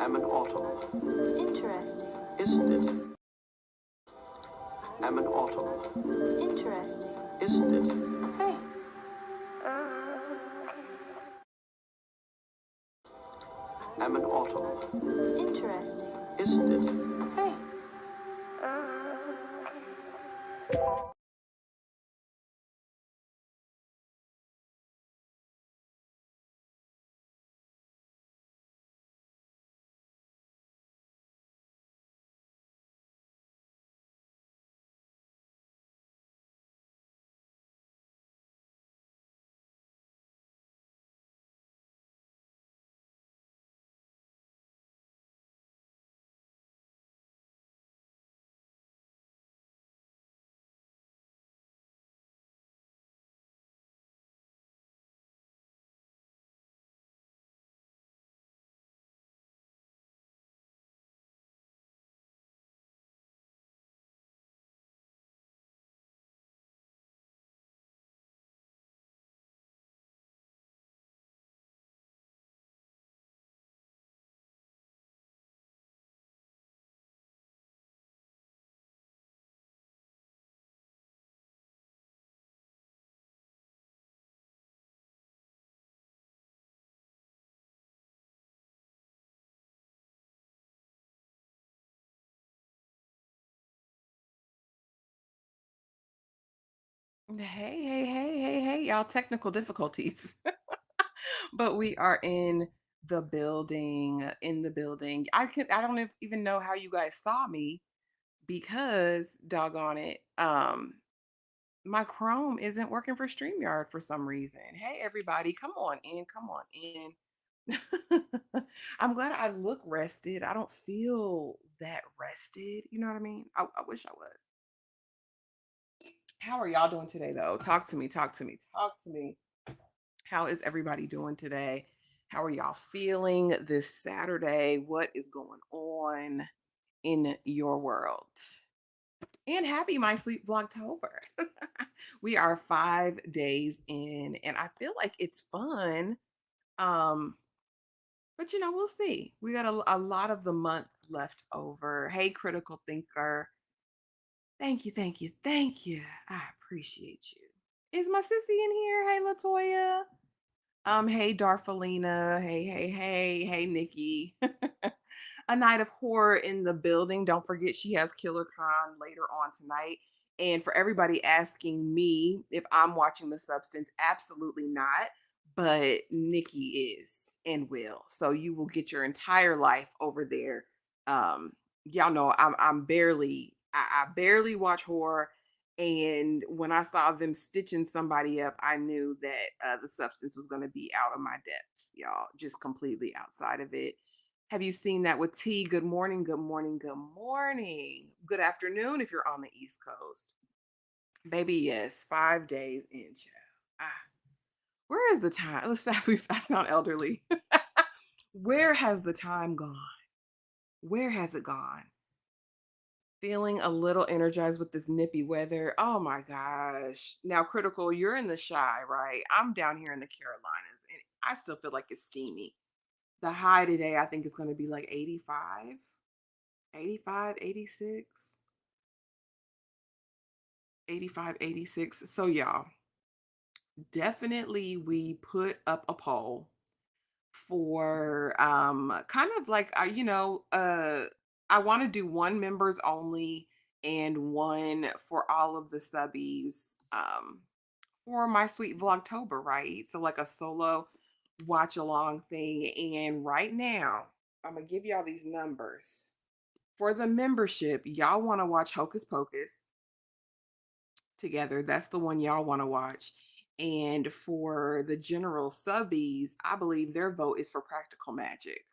am an autumn, Interesting. isn't it? Am an autumn, Interesting. isn't it? Hey. Am an autumn, Interesting. isn't it? Hey. Hey, y'all, technical difficulties. But we are in the building. I don't even know how you guys saw me because doggone it. My Chrome isn't working for StreamYard for some reason. Hey everybody, come on in. I'm glad I look rested. I don't feel that rested. You know what I mean? I wish I was. How are y'all doing today though? Talk to me, talk to me, talk to me. How is everybody doing today? How are y'all feeling this Saturday? What is going on in your world? And happy My Sweet Vlogtober. We are 5 days in, and I feel like it's fun. Um, but we'll see. We got a lot of the month left over. Hey, critical thinker. Thank you, thank you, thank you. I appreciate you. Is my sissy in here? Hey, Latoya. Hey, Darfalina. Hey, Nikki. A night of horror in the building. Don't forget she has Killer Con later on tonight. And for everybody asking me if I'm watching The Substance, absolutely not. But Nikki is and will. So you will get your entire life over there. Y'all know I'm barely I barely watch horror, and when I saw them stitching somebody up, I knew that The Substance was going to be out of my depths, y'all, just completely outside of it. Have you seen that with T? Good morning, good morning, good morning. Good afternoon if you're on the East Coast. Baby, yes, 5 days in, child. Ah, where is the time? Let's say I sound elderly. Where has the time gone? Where has it gone? Feeling a little energized with this nippy weather. Oh my gosh. Now, Critical, you're in the Shy, right? I'm down here in the Carolinas and I still feel like it's steamy. The high today, I think, is going to be like 85, 85, 86, 85, 86. So, y'all, definitely we put up a poll for kind of like I want to do one members only and one for all of the subbies for my sweet vlogtober, right? So like a solo watch along thing. And right now I'm gonna give y'all these numbers for the membership. Y'all want to watch Hocus Pocus together. That's the one y'all want to watch. And for the general subbies, I believe their vote is for Practical Magic.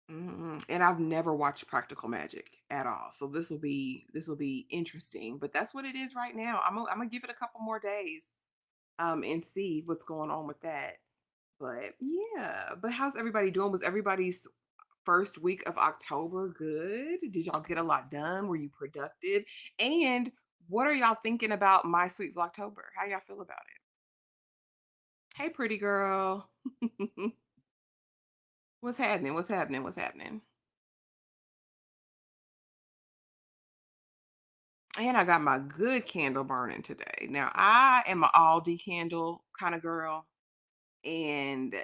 And I've never watched Practical Magic at all, so this will be interesting. But that's what it is right now. I'm gonna give it a couple more days, and see what's going on with that. But yeah, but how's everybody doing? Was everybody's first week of October good? Did y'all get a lot done? Were you productive? And what are y'all thinking about My Sweet Vlogtober? How y'all feel about it? Hey, pretty girl. What's happening? What's happening? What's happening? And I got my good candle burning today. Now I am an Aldi candle kind of girl, and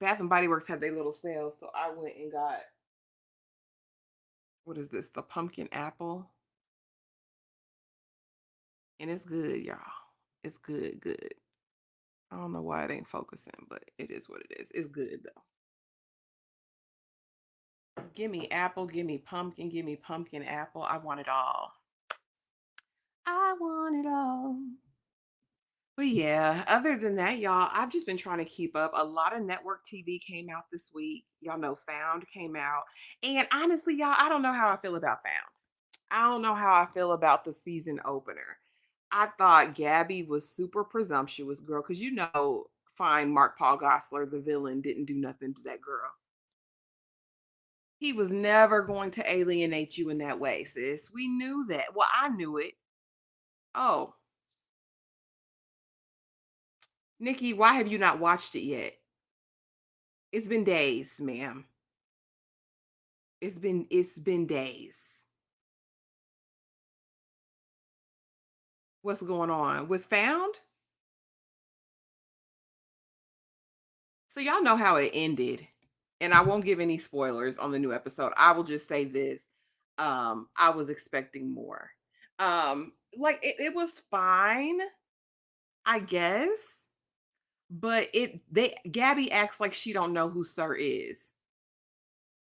Bath and Body Works had their little sale, so I went and got, what is this? The pumpkin apple, and it's good, y'all. It's good, good. I don't know why it ain't focusing, but it is what it is. It's good though. Give me apple, give me pumpkin apple. I want it all. I want it all. But yeah, other than that, y'all, I've just been trying to keep up. A lot of network TV came out this week. Y'all know Found came out. And honestly, y'all, I don't know how I feel about Found. I don't know how I feel about the season opener. I thought Gabby was super presumptuous, girl, because fine Mark Paul Gosselaar, the villain, didn't do nothing to that girl. He was never going to alienate you in that way, sis. We knew that. Well, I knew it. Oh, Nikki, why have you not watched it yet? It's been days, ma'am. It's been days. What's going on with Found? So y'all know how it ended. And I won't give any spoilers on the new episode. I will just say this. I was expecting more. Like it was fine, I guess. But Gabby acts like she don't know who Sir is.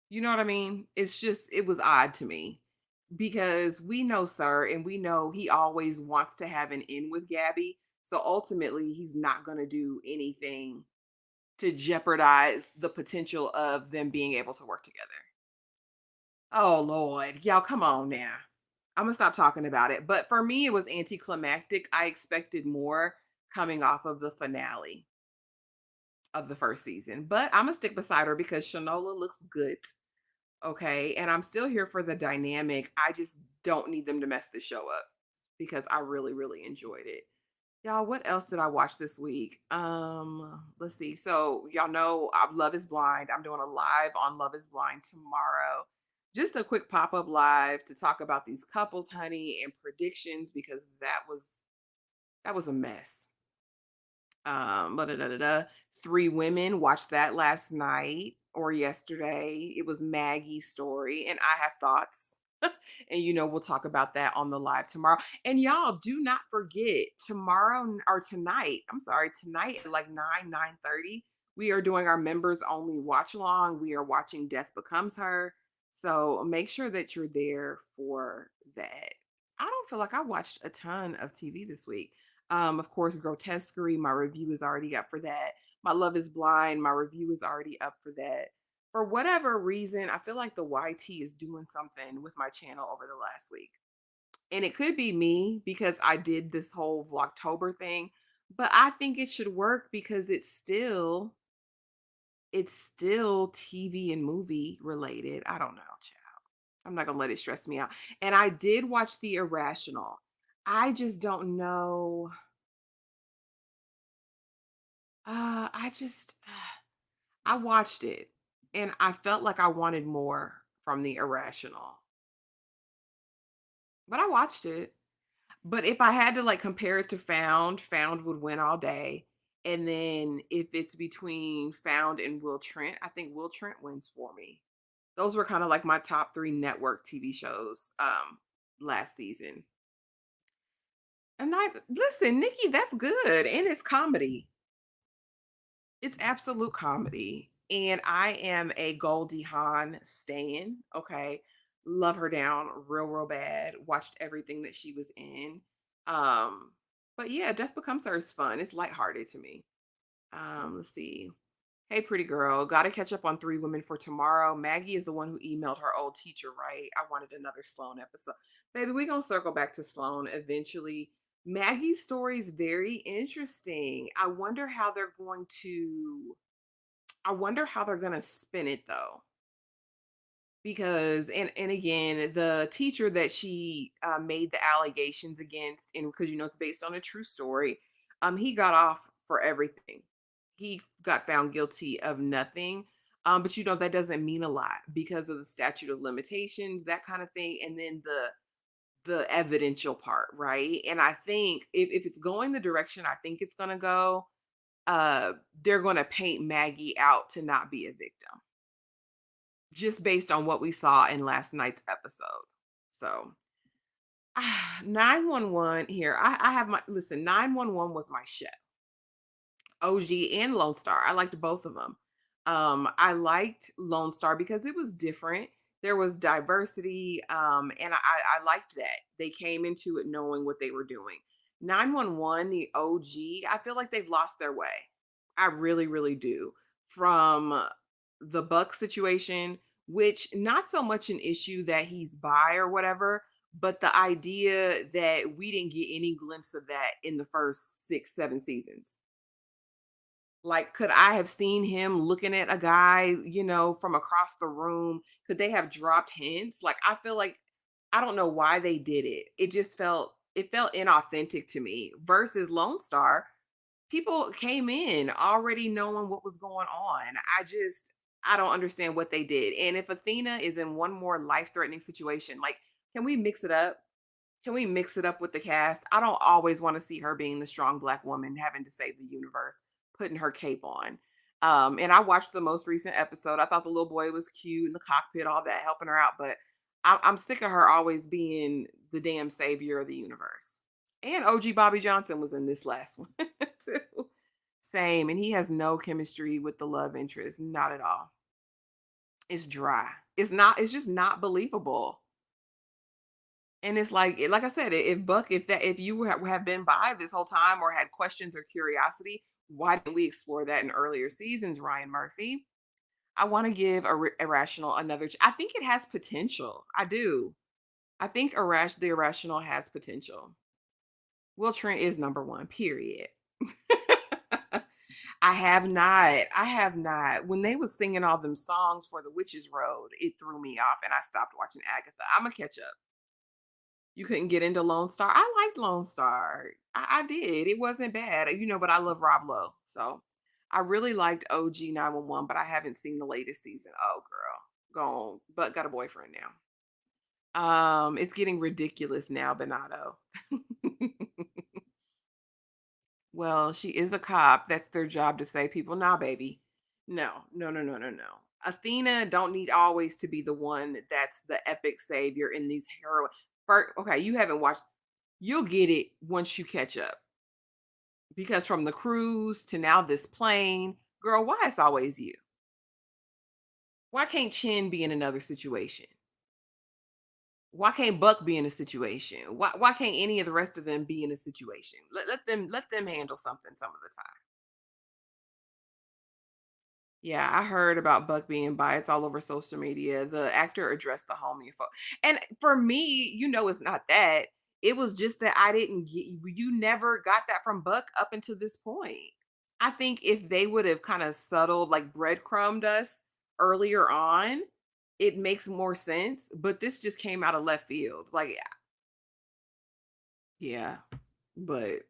You know what I mean? It was odd to me because we know Sir and we know he always wants to have an in with Gabby. So ultimately, he's not going to do anything to jeopardize the potential of them being able to work together. Oh, Lord. Y'all, come on now. I'm going to stop talking about it. But for me, it was anticlimactic. I expected more coming off of the finale of the first season. But I'm going to stick beside her because Shanola looks good. Okay. And I'm still here for the dynamic. I just don't need them to mess the show up because I really, really enjoyed it. Y'all, what else did I watch this week? Let's see. So y'all know Love is Blind. I'm doing a live on Love is Blind tomorrow. Just a quick pop-up live to talk about these couples, honey, and predictions because that was a mess. Da, da, da, da. Three Women, watched that last night or yesterday. It was Maggie's story, and I have thoughts. And we'll talk about that on the live tomorrow. And y'all do not forget tomorrow or tonight. I'm sorry, tonight at like 9:30, we are doing our members only watch along. We are watching Death Becomes Her. So make sure that you're there for that. I don't feel like I watched a ton of TV this week. Of course, Grotesquerie, my review is already up for that. My Love is Blind, my review is already up for that. For whatever reason, I feel like the YT is doing something with my channel over the last week. And it could be me because I did this whole Vlogtober thing, but I think it should work because it's still TV and movie related. I don't know, child. I'm not gonna let it stress me out. And I did watch The Irrational. I just don't know. I just I watched it and I felt like I wanted more from The Irrational. But I watched it. But if I had to like compare it to Found, Found would win all day. And then if it's between Found and Will Trent, I think Will Trent wins for me. Those were kind of like my top three network TV shows last season. And I listen, Nikki, that's good. And it's comedy. It's absolute comedy. And I am a Goldie Hawn stan. Okay. Love her down real, real bad. Watched everything that she was in. Um, but yeah, Death Becomes Her is fun. It's lighthearted to me. Let's see. Hey, pretty girl. Got to catch up on Three Women for tomorrow. Maggie is the one who emailed her old teacher, right? I wanted another Sloan episode. Baby, we're going to circle back to Sloan eventually. Maggie's story is very interesting. I wonder how they're going to spin it though. Because and again, the teacher that she made the allegations against, and because it's based on a true story, he got off for everything. He got found guilty of nothing. But that doesn't mean a lot because of the statute of limitations, that kind of thing, and then the evidential part, right? And I think if it's going the direction I think it's gonna go, uh, they're gonna paint Maggie out to not be a victim, just based on what we saw in last night's episode. So 911 here. I have my listen, 911 was my show. OG and Lone Star. I liked both of them. I liked Lone Star because it was different. There was diversity, and I liked that they came into it knowing what they were doing. 911, the OG, I feel like they've lost their way. I really, really do. From the Buck situation, which not so much an issue that he's bi or whatever, but the idea that we didn't get any glimpse of that in the first 6, 7 seasons. Like, could I have seen him looking at a guy, from across the room? Could they have dropped hints? Like, I feel like I don't know why they did it. It felt inauthentic to me versus Lone Star. People came in already knowing what was going on. I don't understand what they did. And if Athena is in one more life-threatening situation, like, can we mix it up? Can we mix it up with the cast? I don't always want to see her being the strong black woman having to save the universe, putting her cape on. And I watched the most recent episode. I thought the little boy was cute in the cockpit, all that, helping her out. But I'm sick of her always being the damn savior of the universe. And OG Bobby Johnson was in this last one too. Same. And he has no chemistry with the love interest. Not at all. It's dry. It's just not believable. And it's like I said, if you have been by this whole time or had questions or curiosity, why didn't we explore that in earlier seasons, Ryan Murphy? I want to give Irrational another. I think it has potential. I do. I think the Irrational has potential. Will Trent is number one. Period. I have not. I have not. When they was singing all them songs for the Witches Road, it threw me off, and I stopped watching Agatha. I'm gonna catch up. You couldn't get into Lone Star. I liked Lone Star. I did. It wasn't bad, but I love Rob Lowe. So I really liked OG 911, but I haven't seen the latest season. Oh girl. Gone, but got a boyfriend now. It's getting ridiculous now, Benato. Well, she is a cop. That's their job to say people, nah, baby. No, no, no, no, no, no. Athena don't need always to be the one that's the epic savior in these heroine. Okay, you haven't watched. You'll get it once you catch up. Because from the cruise to now this plane, girl, why it's always you? Why can't Chin be in another situation? Why can't Buck be in a situation? Why can't any of the rest of them be in a situation? Let them handle something some of the time. Yeah, I heard about Buck being bi. It's all over social media. The actor addressed the homophobe. And for me, it's not that. It was just that I didn't get you never got that from Buck up until this point. I think if they would have kind of subtled, like breadcrumbed us earlier on, it makes more sense. But this just came out of left field. Like, yeah, but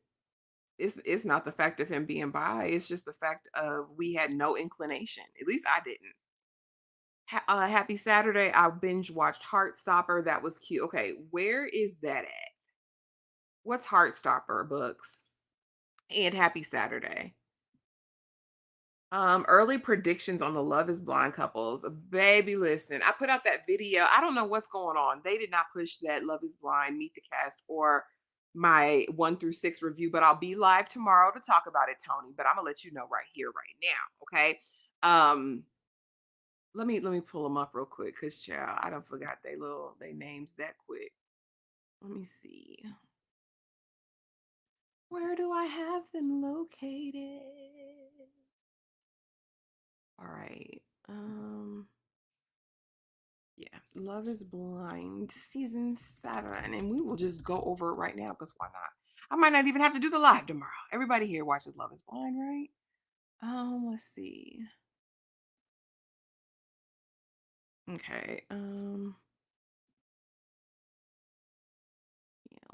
it's not the fact of him being bi. It's just the fact of we had no inclination. At least I didn't. Happy Saturday. I binge watched Heartstopper. That was cute. Okay, where is that at? What's Heartstopper books? And Happy Saturday. Early predictions on the Love is Blind couples. Baby, listen, I put out that video. I don't know what's going on. They did not push that Love is Blind, Meet the Cast, or my 1 through 6 review, but I'll be live tomorrow to talk about it, Tony. But I'm gonna let you know right here, right now. Okay. Um, let me pull them up real quick, cause child, I don't forgot they names that quick. Let me see. Where do I have them located? All right. Yeah, Love is Blind season 7, and we will just go over it right now because why not? I might not even have to do the live tomorrow. Everybody here watches Love is Blind, right? Let's see. Okay. Yeah,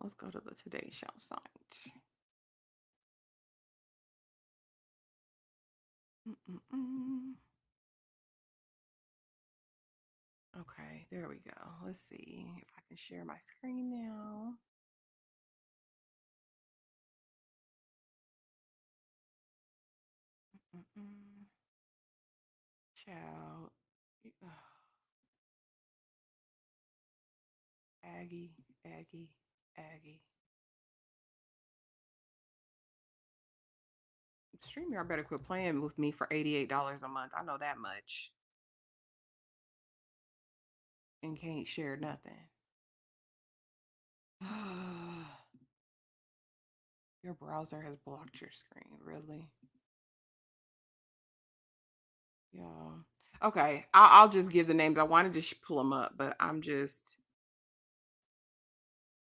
let's go to the Today Show site. Mm-mm-mm. There we go. Let's see if I can share my screen now. Mm-mm. Child. Aggie, Aggie, Aggie. StreamYard better quit playing with me for $88 a month. I know that much. And can't share nothing. Your browser has blocked your screen. Really? Yeah. Okay. I'll just give the names. I wanted to pull them up, but I'm just.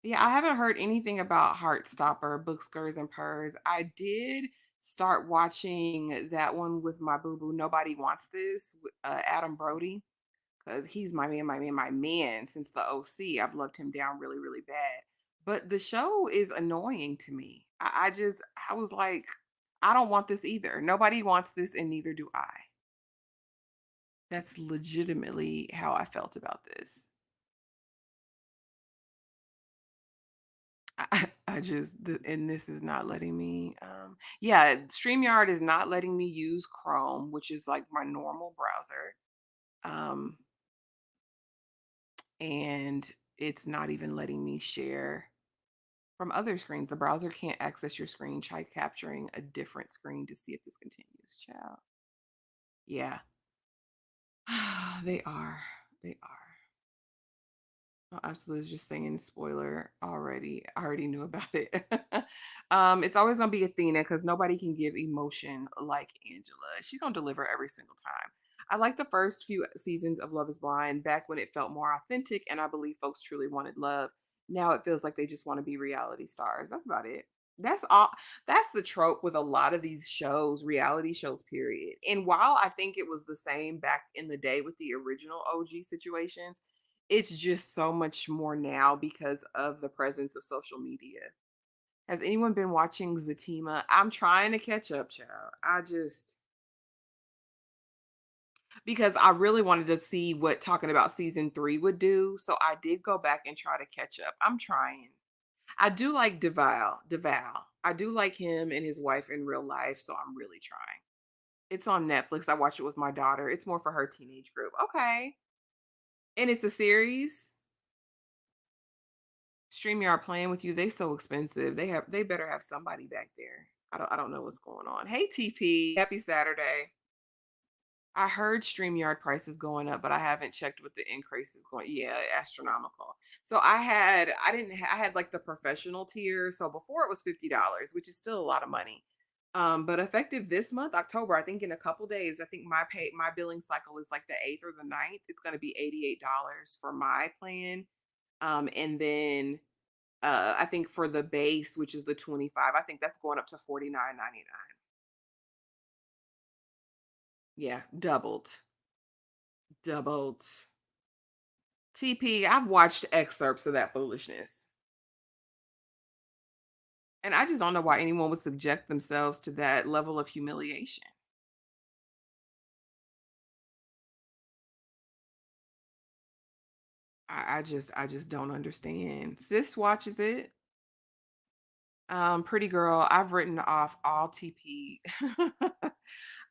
Yeah, I haven't heard anything about Heartstopper, Book Skirts and Purrs. I did start watching that one with my boo boo. Nobody Wants This, Adam Brody, because he's my man, my man, my man since the OC. I've loved him down really, really bad. But the show is annoying to me. I was like, I don't want this either. Nobody wants this, and neither do I. That's legitimately how I felt about this. And this is not letting me, yeah, StreamYard is not letting me use Chrome, which is like my normal browser. Um, and it's not even letting me share from other screens. The browser can't access your screen. Try capturing a different screen to see if this continues. Child. Yeah. They are. They are. Oh, absolutely. Just saying spoiler already. I already knew about it. It's always gonna be Athena because nobody can give emotion like Angela. She's gonna deliver every single time. I like the first few seasons of Love is Blind back when it felt more authentic and I believe folks truly wanted love. Now it feels like they just want to be reality stars. That's about it. That's all. That's the trope with a lot of these shows, reality shows, period. And while I think it was the same back in the day with the original OG situations, it's just so much more now because of the presence of social media. Has anyone been watching Zatima? I'm trying to catch up, child. I just because I really wanted to see what talking about season 3 would do, so I did go back and try to catch up. I'm trying. I do like Deval. I do like him and his wife in real life, so I'm really trying. It's on Netflix. I watch it with my daughter. It's more for her teenage group. Okay. And it's a series. StreamYard playing with you, they so expensive. They better have somebody back there. I don't know what's going on. Hey TP, happy Saturday. I heard StreamYard prices going up, but I haven't checked what the increase is going. Yeah, astronomical. So I had like the professional tier. So before it was $50, which is still a lot of money. But effective this month, October, I think in a couple days, I think my billing cycle is like the 8th or the 9th. It's gonna be $88 for my plan. And then I think for the base, which is the 25, I think that's going up to 49.99. Yeah, doubled. Doubled. TP, I've watched excerpts of that foolishness. And I just don't know why anyone would subject themselves to that level of humiliation. I just don't understand. Sis watches it. Pretty girl, I've written off all TP.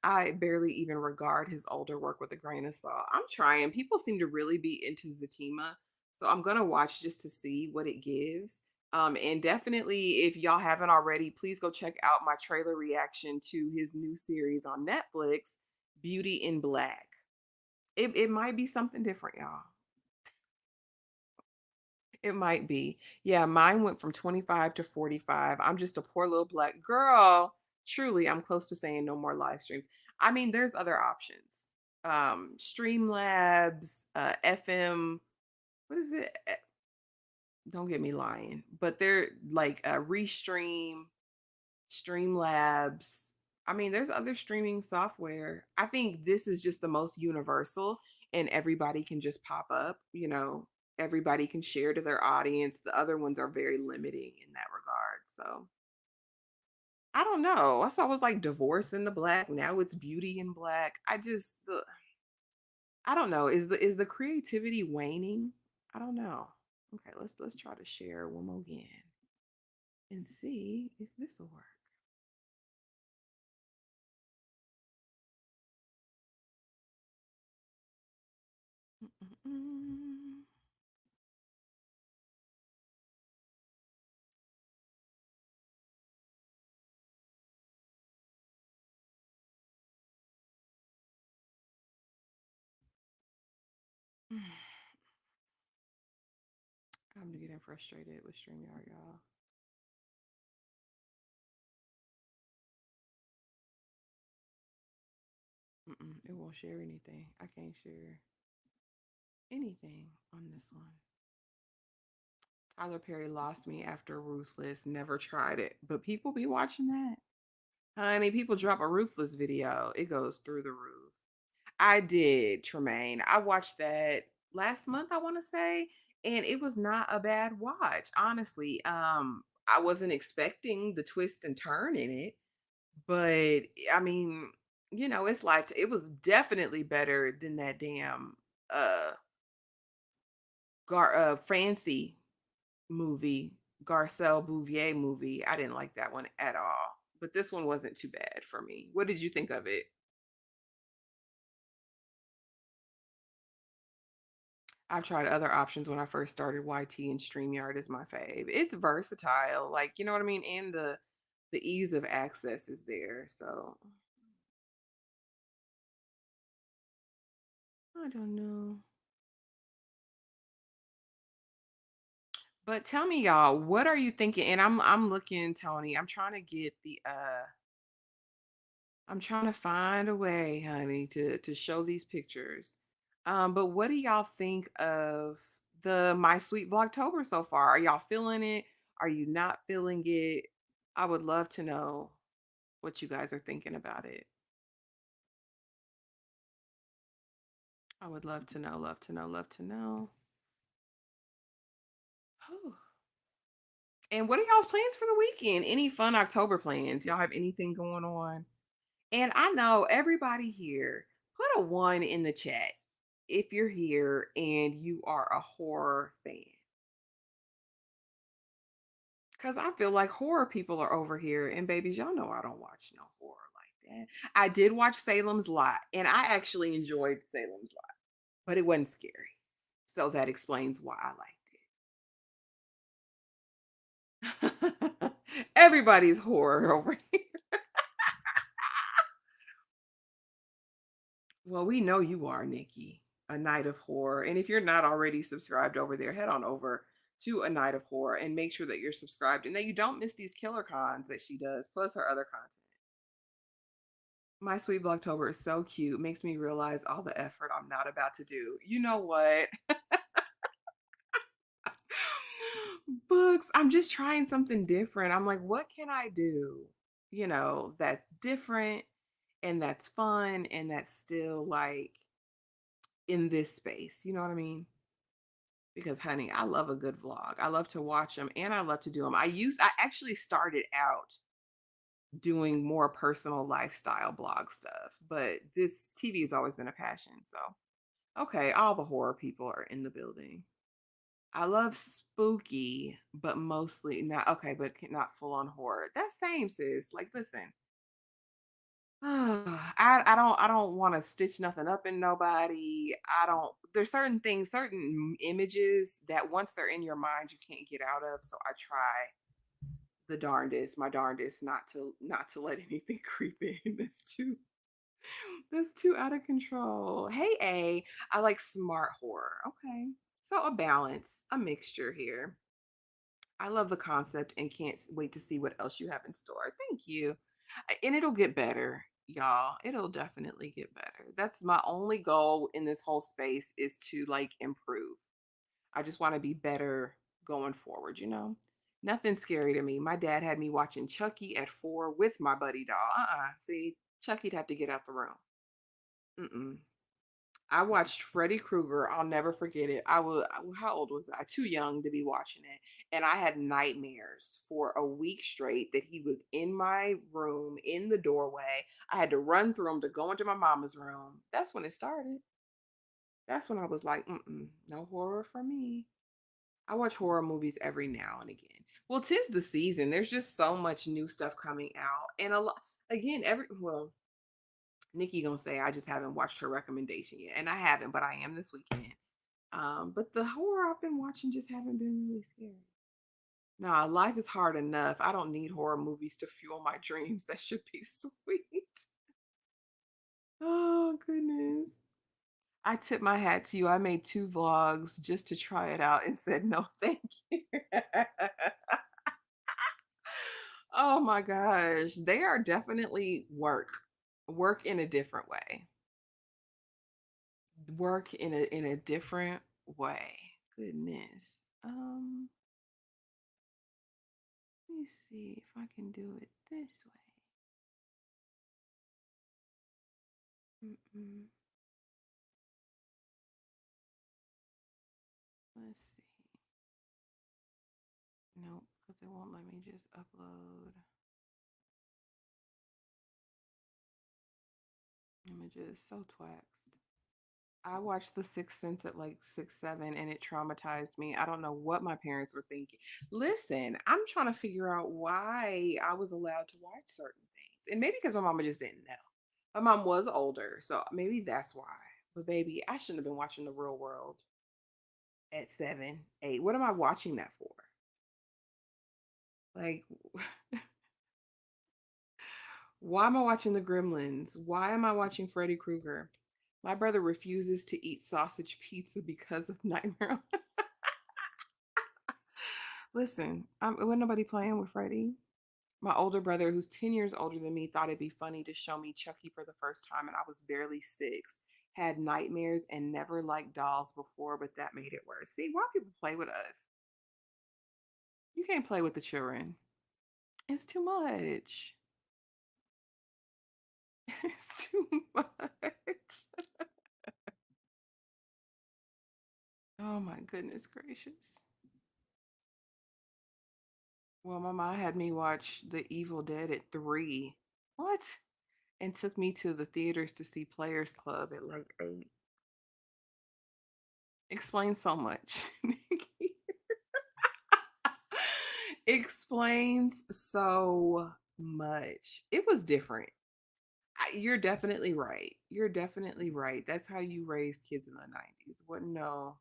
I barely even regard his older work with a grain of salt. I'm trying. People seem to really be into Zatima, so I'm gonna watch just to see what it gives. And definitely, if y'all haven't already, please go check out my trailer reaction to his new series on Netflix, Beauty in Black. It might be something different, y'all. It might be. Yeah, mine went from 25 to 45. I'm just a poor little black girl. Truly, I'm close to saying no more live streams. I mean, there's other options. Streamlabs, FM, what is it? Don't get me lying, but they're like Restream, Streamlabs. I mean, there's other streaming software. I think this is just the most universal and everybody can just pop up, everybody can share to their audience. The other ones are very limiting in that regard. So I don't know. I saw it was like Divorce in the Black. Now it's Beauty in Black. I don't know. Is the creativity waning? I don't know. Okay, let's try to share one more again and see if this will work. Mm-mm-mm. I'm getting frustrated with StreamYard, y'all. It won't share anything. I can't share anything on this one. Tyler Perry lost me after Ruthless. Never tried it, but people be watching that. Honey, people drop a Ruthless video, it goes through the roof. I did, Tremaine. I watched that last month, I want to say, and it was not a bad watch, honestly. I wasn't expecting the twist and turn in it, but I mean, it's like it was definitely better than that damn uh fancy movie, Garcelle Bouvier movie. I didn't like that one at all. But this one wasn't too bad for me. What did you think of it? I've tried other options when I first started. YT and StreamYard is my fave. It's versatile, like you know what I mean, and the ease of access is there. So I don't know. But tell me, y'all, what are you thinking? And I'm looking, Tony. I'm trying to find a way, honey, to show these pictures. But what do y'all think of the My Sweet Vlogtober so far? Are y'all feeling it? Are you not feeling it? I would love to know what you guys are thinking about it. I would love to know, love to know, love to know. Whew. And what are y'all's plans for the weekend? Any fun October plans? Y'all have anything going on? And I know everybody here, put a one in the chat if you're here and you are a horror fan. Because I feel like horror people are over here. And babies, y'all know I don't watch no horror like that. I did watch Salem's Lot, and I actually enjoyed Salem's Lot, but it wasn't scary. So that explains why I liked it. Everybody's horror over here. Well, we know you are, Nikki, a night of horror. And if you're not already subscribed over there, head on over to a night of horror and make sure that you're subscribed and that you don't miss these killer cons that she does, plus her other content. My Sweet Vlogtober is so cute. Makes me realize all the effort I'm not about to do. You know what? Books. I'm just trying something different. I'm like, what can I do? That's different and that's fun and that's still like in this space. You know what I mean? Because honey, I love a good vlog. I love to watch them and I love to do them. I actually started out doing more personal lifestyle blog stuff, but this TV has always been a passion. So, okay, all the horror people are in the building. I love spooky, but mostly not okay, but not full on horror. That's same sis. Like, listen, I don't want to stitch nothing up in nobody. I don't. There's certain things, certain images that once they're in your mind, you can't get out of. So I try my darndest, not to let anything creep in. That's too out of control. Hey, I like smart horror. Okay, so a balance, a mixture here. I love the concept and can't wait to see what else you have in store. Thank you. And it'll get better, y'all. It'll definitely get better. That's my only goal in this whole space is to like improve. I just want to be better going forward. Nothing scary to me. My dad had me watching Chucky at 4 with my buddy doll. See, Chucky'd have to get out the room. Mm-mm. I watched Freddy Krueger. I'll never forget it. How old was I? Too young to be watching it. And I had nightmares for a week straight that he was in my room, in the doorway. I had to run through him to go into my mama's room. That's when it started. That's when I was like, no horror for me. I watch horror movies every now and again. Well, 'tis the season. There's just so much new stuff coming out. And a lot again, Nikki gonna say I just haven't watched her recommendation yet. And I haven't, but I am this weekend. But the horror I've been watching just haven't been really scary. Nah, life is hard enough. I don't need horror movies to fuel my dreams. That should be sweet. Oh goodness. I tip my hat to you. I made 2 vlogs just to try it out and said no thank you. Oh my gosh. They are definitely work. Work in a different way. Work in a different way. Goodness. Let me see if I can do it this way. Let's see. Nope, because it won't let me just upload images. So twaxed. I watched The Sixth Sense at like 6, 7, and it traumatized me. I don't know what my parents were thinking. Listen, I'm trying to figure out why I was allowed to watch certain things. And maybe because my mama just didn't know. My mom was older, so maybe that's why. But baby, I shouldn't have been watching The Real World at 7, 8. What am I watching that for? Like, why am I watching The Gremlins? Why am I watching Freddy Krueger? My brother refuses to eat sausage pizza because of Nightmare. Listen, wasn't nobody playing with Freddy. My older brother, who's 10 years older than me, thought it'd be funny to show me Chucky for the first time, and I was barely 6. Had nightmares and never liked dolls before, but that made it worse. See, why people play with us? You can't play with the children. It's too much. It's too much. Oh my goodness gracious. Well, my mom had me watch The Evil Dead at 3. What? And took me to the theaters to see Players Club at like 8. Explains so much. Explains so much. It was different. You're definitely right. You're definitely right. That's how you raise kids in the 90s. What? No.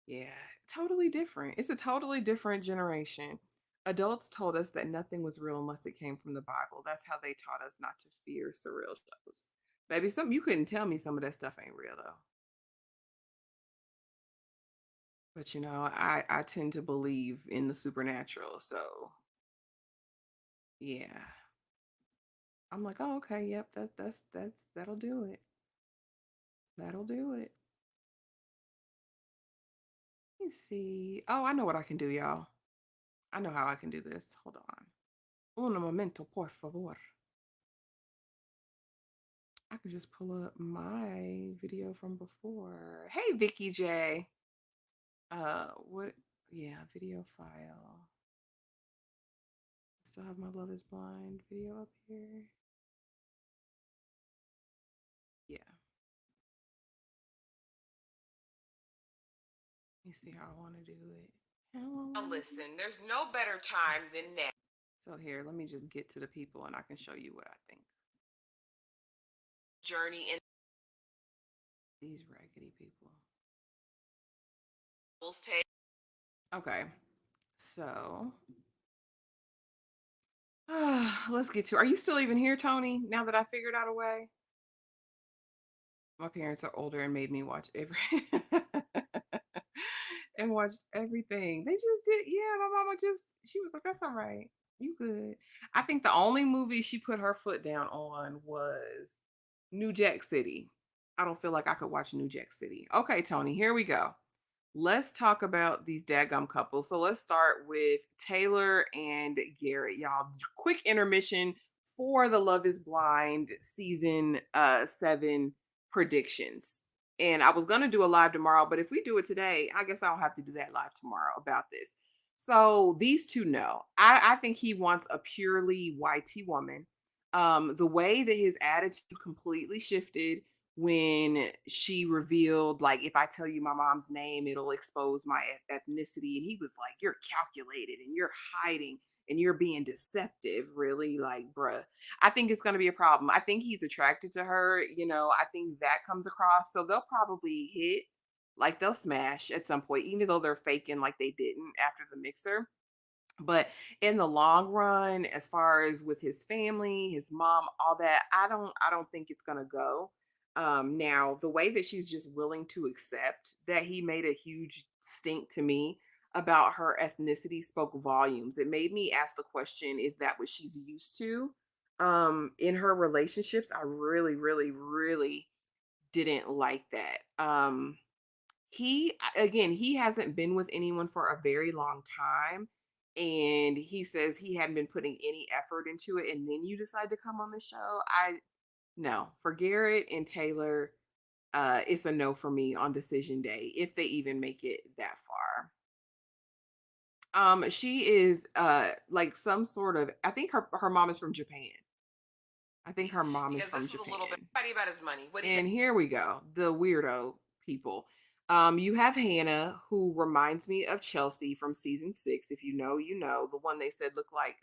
Yeah, totally different. It's a totally different generation. Adults told us that nothing was real unless it came from the Bible. That's how they taught us not to fear surreal shows. Baby, some you couldn't tell me some of that stuff ain't real though. But I tend to believe in the supernatural. So yeah. I'm like, oh okay, yep, that'll do it. That'll do it. Let me see. Oh, I know what I can do, y'all. I know how I can do this. Hold on. Un momento, por favor. I can just pull up my video from before. Hey, Vicky J. What? Yeah, video file. Still have my Love Is Blind video up here. Yeah. Let me see how I want to do it. Now listen, there's no better time than now. So here, let me just get to the people and I can show you what I think. Journey in these raggedy people. Okay, so let's get to. Are you still even here, Tony? Now that I figured out a way. My parents are older and made me watch every and watched everything. They just did. Yeah, my mama she was like, "That's all right, you good." I think the only movie she put her foot down on was New Jack City. I don't feel like I could watch New Jack City. Okay, Tony, here we go. Let's talk about these daggum couples. So let's start with Taylor and Garrett, y'all. Quick intermission for the Love Is Blind season 7 predictions. And I was gonna do a live tomorrow, but if we do it today, I guess I don't have to do that live tomorrow about this. So these two know. I think he wants a purely YT woman. The way that his attitude completely shifted when she revealed, like, if I tell you my mom's name, it'll expose my ethnicity. And he was like, you're calculated and you're hiding and you're being deceptive. Really? Like, bruh, I think it's going to be a problem. I think he's attracted to her. I think that comes across. So they'll probably hit, like, they'll smash at some point, even though they're faking like they didn't after the mixer. But in the long run, as far as with his family, his mom, all that, I don't think it's gonna go. Now the way that she's just willing to accept that he made a huge stink to me about her ethnicity spoke volumes. It made me ask the question, is that what she's used to in her relationships? I really, really, really didn't like that. He hasn't been with anyone for a very long time, and he says he hadn't been putting any effort into it, and then you decide to come on the show. I No, for Garrett and Taylor, it's a no for me on decision day, if they even make it that far. She is like some sort of, I think her mom is from Japan. I think her mom is Because from this was a little bit Japan. funny about his money. What do you And here we go, the weirdo people. You have Hannah, who reminds me of Chelsea from season 6. If you know, you know, the one they said looked like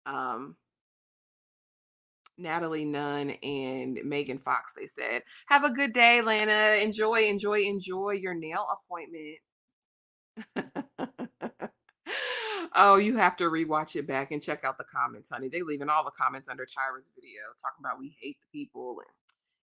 um, Natalie Nunn and Megan Fox. They said, "Have a good day, Lana. Enjoy, enjoy, enjoy your nail appointment." Oh, you have to rewatch it back and check out the comments, honey. They leaving all the comments under Tyra's video talking about we hate the people, and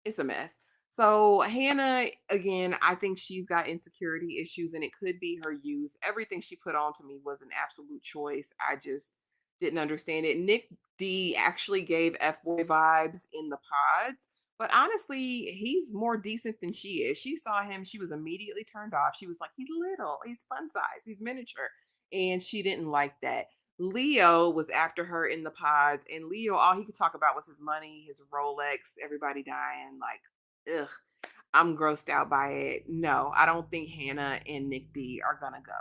it's a mess. So Hannah, again, I think she's got insecurity issues, and it could be her youth. Everything she put on to me was an absolute choice. I just didn't understand it. Nick D actually gave F boy vibes in the pods, but honestly, he's more decent than she is. She saw him, she was immediately turned off. She was like, he's little, he's fun size, he's miniature, and she didn't like that. Leo was after her in the pods, and Leo, all he could talk about was his money, his Rolex, everybody dying. Like, ugh, I'm grossed out by it. No, I don't think Hannah and Nick D are gonna go.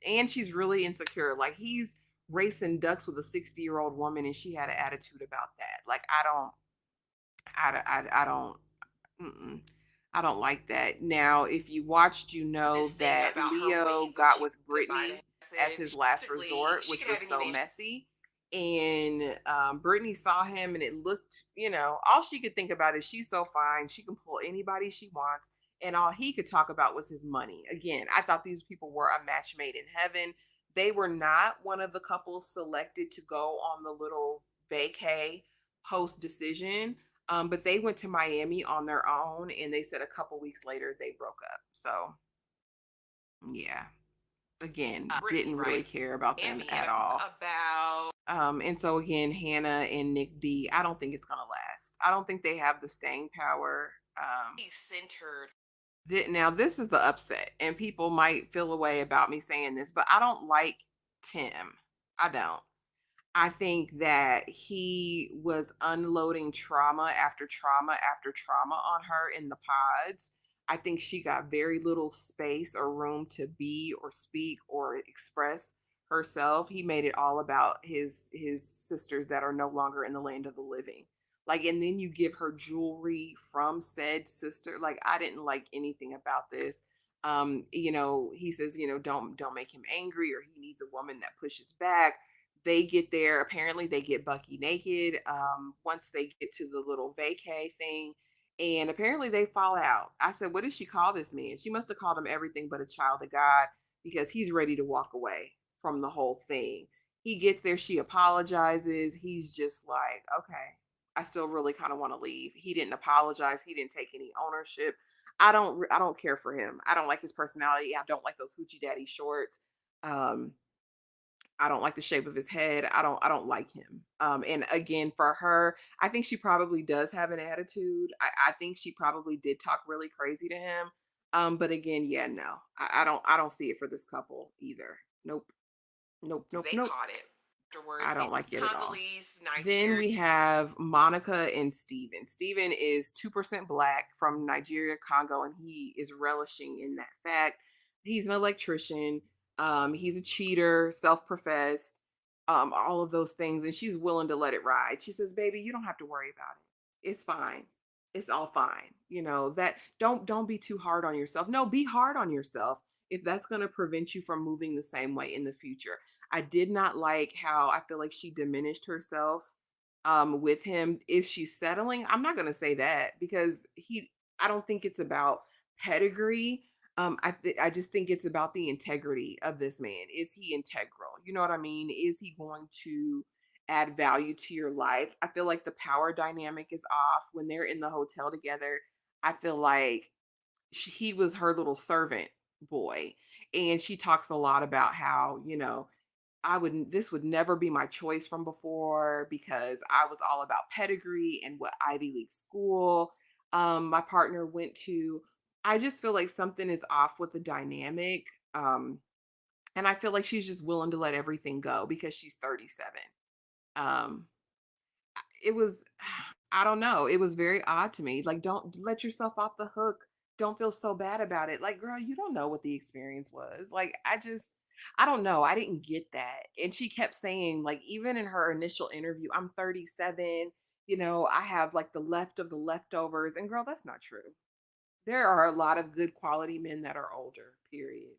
And she's really insecure. Like, he's racing ducks with a 60-year-old woman, and she had an attitude about that. Like, I don't, mm-mm. I don't like that. Now, if you watched, you know this thing that about her Leo weight when got she with goodbye to Brittany as his message? last Basically, resort, she which could have was any so man. messy. And Brittany saw him, and it looked, all she could think about is she's so fine. She can pull anybody she wants. And all he could talk about was his money. Again, I thought these people were a match made in heaven. They were not one of the couples selected to go on the little vacay post decision, but they went to Miami on their own, and they said a couple weeks later they broke up. So, yeah, again, Brittany, didn't really right? care about them Miami at all. about And so again, Hannah and Nick D, I don't think it's gonna last. I don't think they have the staying power. centered. Now this is the upset, and people might feel a way about me saying this, but I don't like Tim. I don't. I think that he was unloading trauma after trauma after trauma on her in the pods. I think she got very little space or room to be or speak or express herself. He made it all about his sisters that are no longer in the land of the living. Like, and then you give her jewelry from said sister. Like, I didn't like anything about this. He says, don't make him angry, or he needs a woman that pushes back. They get there. Apparently, they get Bucky naked once they get to the little vacay thing. And apparently, they fall out. I said, what did she call this man? She must have called him everything but a child of God, because he's ready to walk away from the whole thing. He gets there. She apologizes. He's just like, okay, I still really kind of want to leave. He didn't apologize. He didn't take any ownership. I don't care for him. I don't like his personality. I don't like those hoochie daddy shorts. Um, I don't like the shape of his head. I don't like him. And again, for her, I think she probably does have an attitude. I think she probably did talk really crazy to him. But again, yeah, no. I don't see it for this couple either. Nope. Nope. Nope. They Nope. caught it afterwards. I don't like it at all. Congolese, Then Nigeria. we have Monica and Steven. Steven is 2% black from Nigeria, Congo, and he is relishing in that fact. He's an electrician. He's a cheater, self-professed, all of those things. And she's willing to let it ride. She says, baby, you don't have to worry about it. It's fine. it's all fine. That don't be too hard on yourself. No, be hard on yourself if that's going to prevent you from moving the same way in the future. I did not like how I feel like she diminished herself with him. Is she settling? I'm not going to say that because I don't think it's about pedigree. I just think it's about the integrity of this man. Is he integral? You know what I mean? Is he going to add value to your life? I feel like the power dynamic is off when they're in the hotel together. I feel like he was her little servant boy, and she talks a lot about how, this would never be my choice from before because I was all about pedigree and what Ivy League school my partner went to. I just feel like something is off with the dynamic. Um, and I feel like she's just willing to let everything go because she's 37. Um, it was, I don't know. It was very odd to me. Like, don't let yourself off the hook. Don't feel so bad about it. Like, girl, you don't know what the experience was. Like, I don't know. I didn't get that. And she kept saying, like, even in her initial interview, I'm 37. I have like the left of the leftovers. And girl, that's not true. There are a lot of good quality men that are older, period.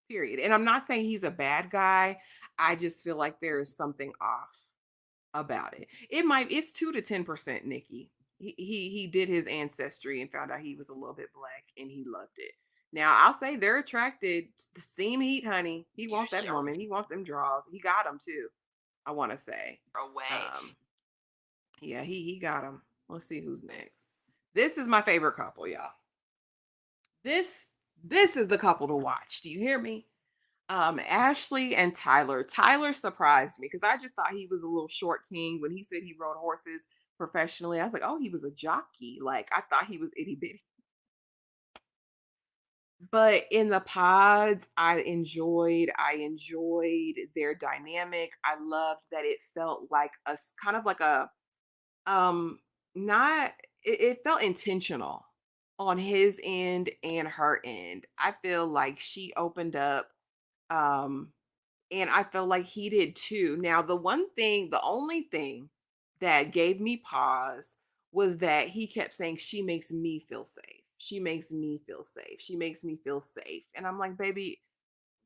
Period. And I'm not saying he's a bad guy. I just feel like there is something off about it. It's 2 to 10%, Nikki. He did his ancestry and found out he was a little bit black and he loved it. Now I'll say they're attracted to the steam heat, honey. He wants that Usually woman. He wants them draws. He got them too. I want to say. away. Um, yeah, he got them. Let's see who's next. This is my favorite couple, y'all. This this is the couple to watch. Do you hear me? Ashley and Tyler. Tyler surprised me because I just thought he was a little short king when he said he rode horses professionally. I was like, oh, he was a jockey. Like I thought he was itty bitty. But in the pods, I enjoyed their dynamic. I loved that it felt like kind of like a um not it felt intentional on his end and her end. I feel like she opened up um and I felt like he did too. Now, the only thing that gave me pause was that he kept saying, she makes me feel safe. She makes me feel safe. She makes me feel safe. And I'm like, baby,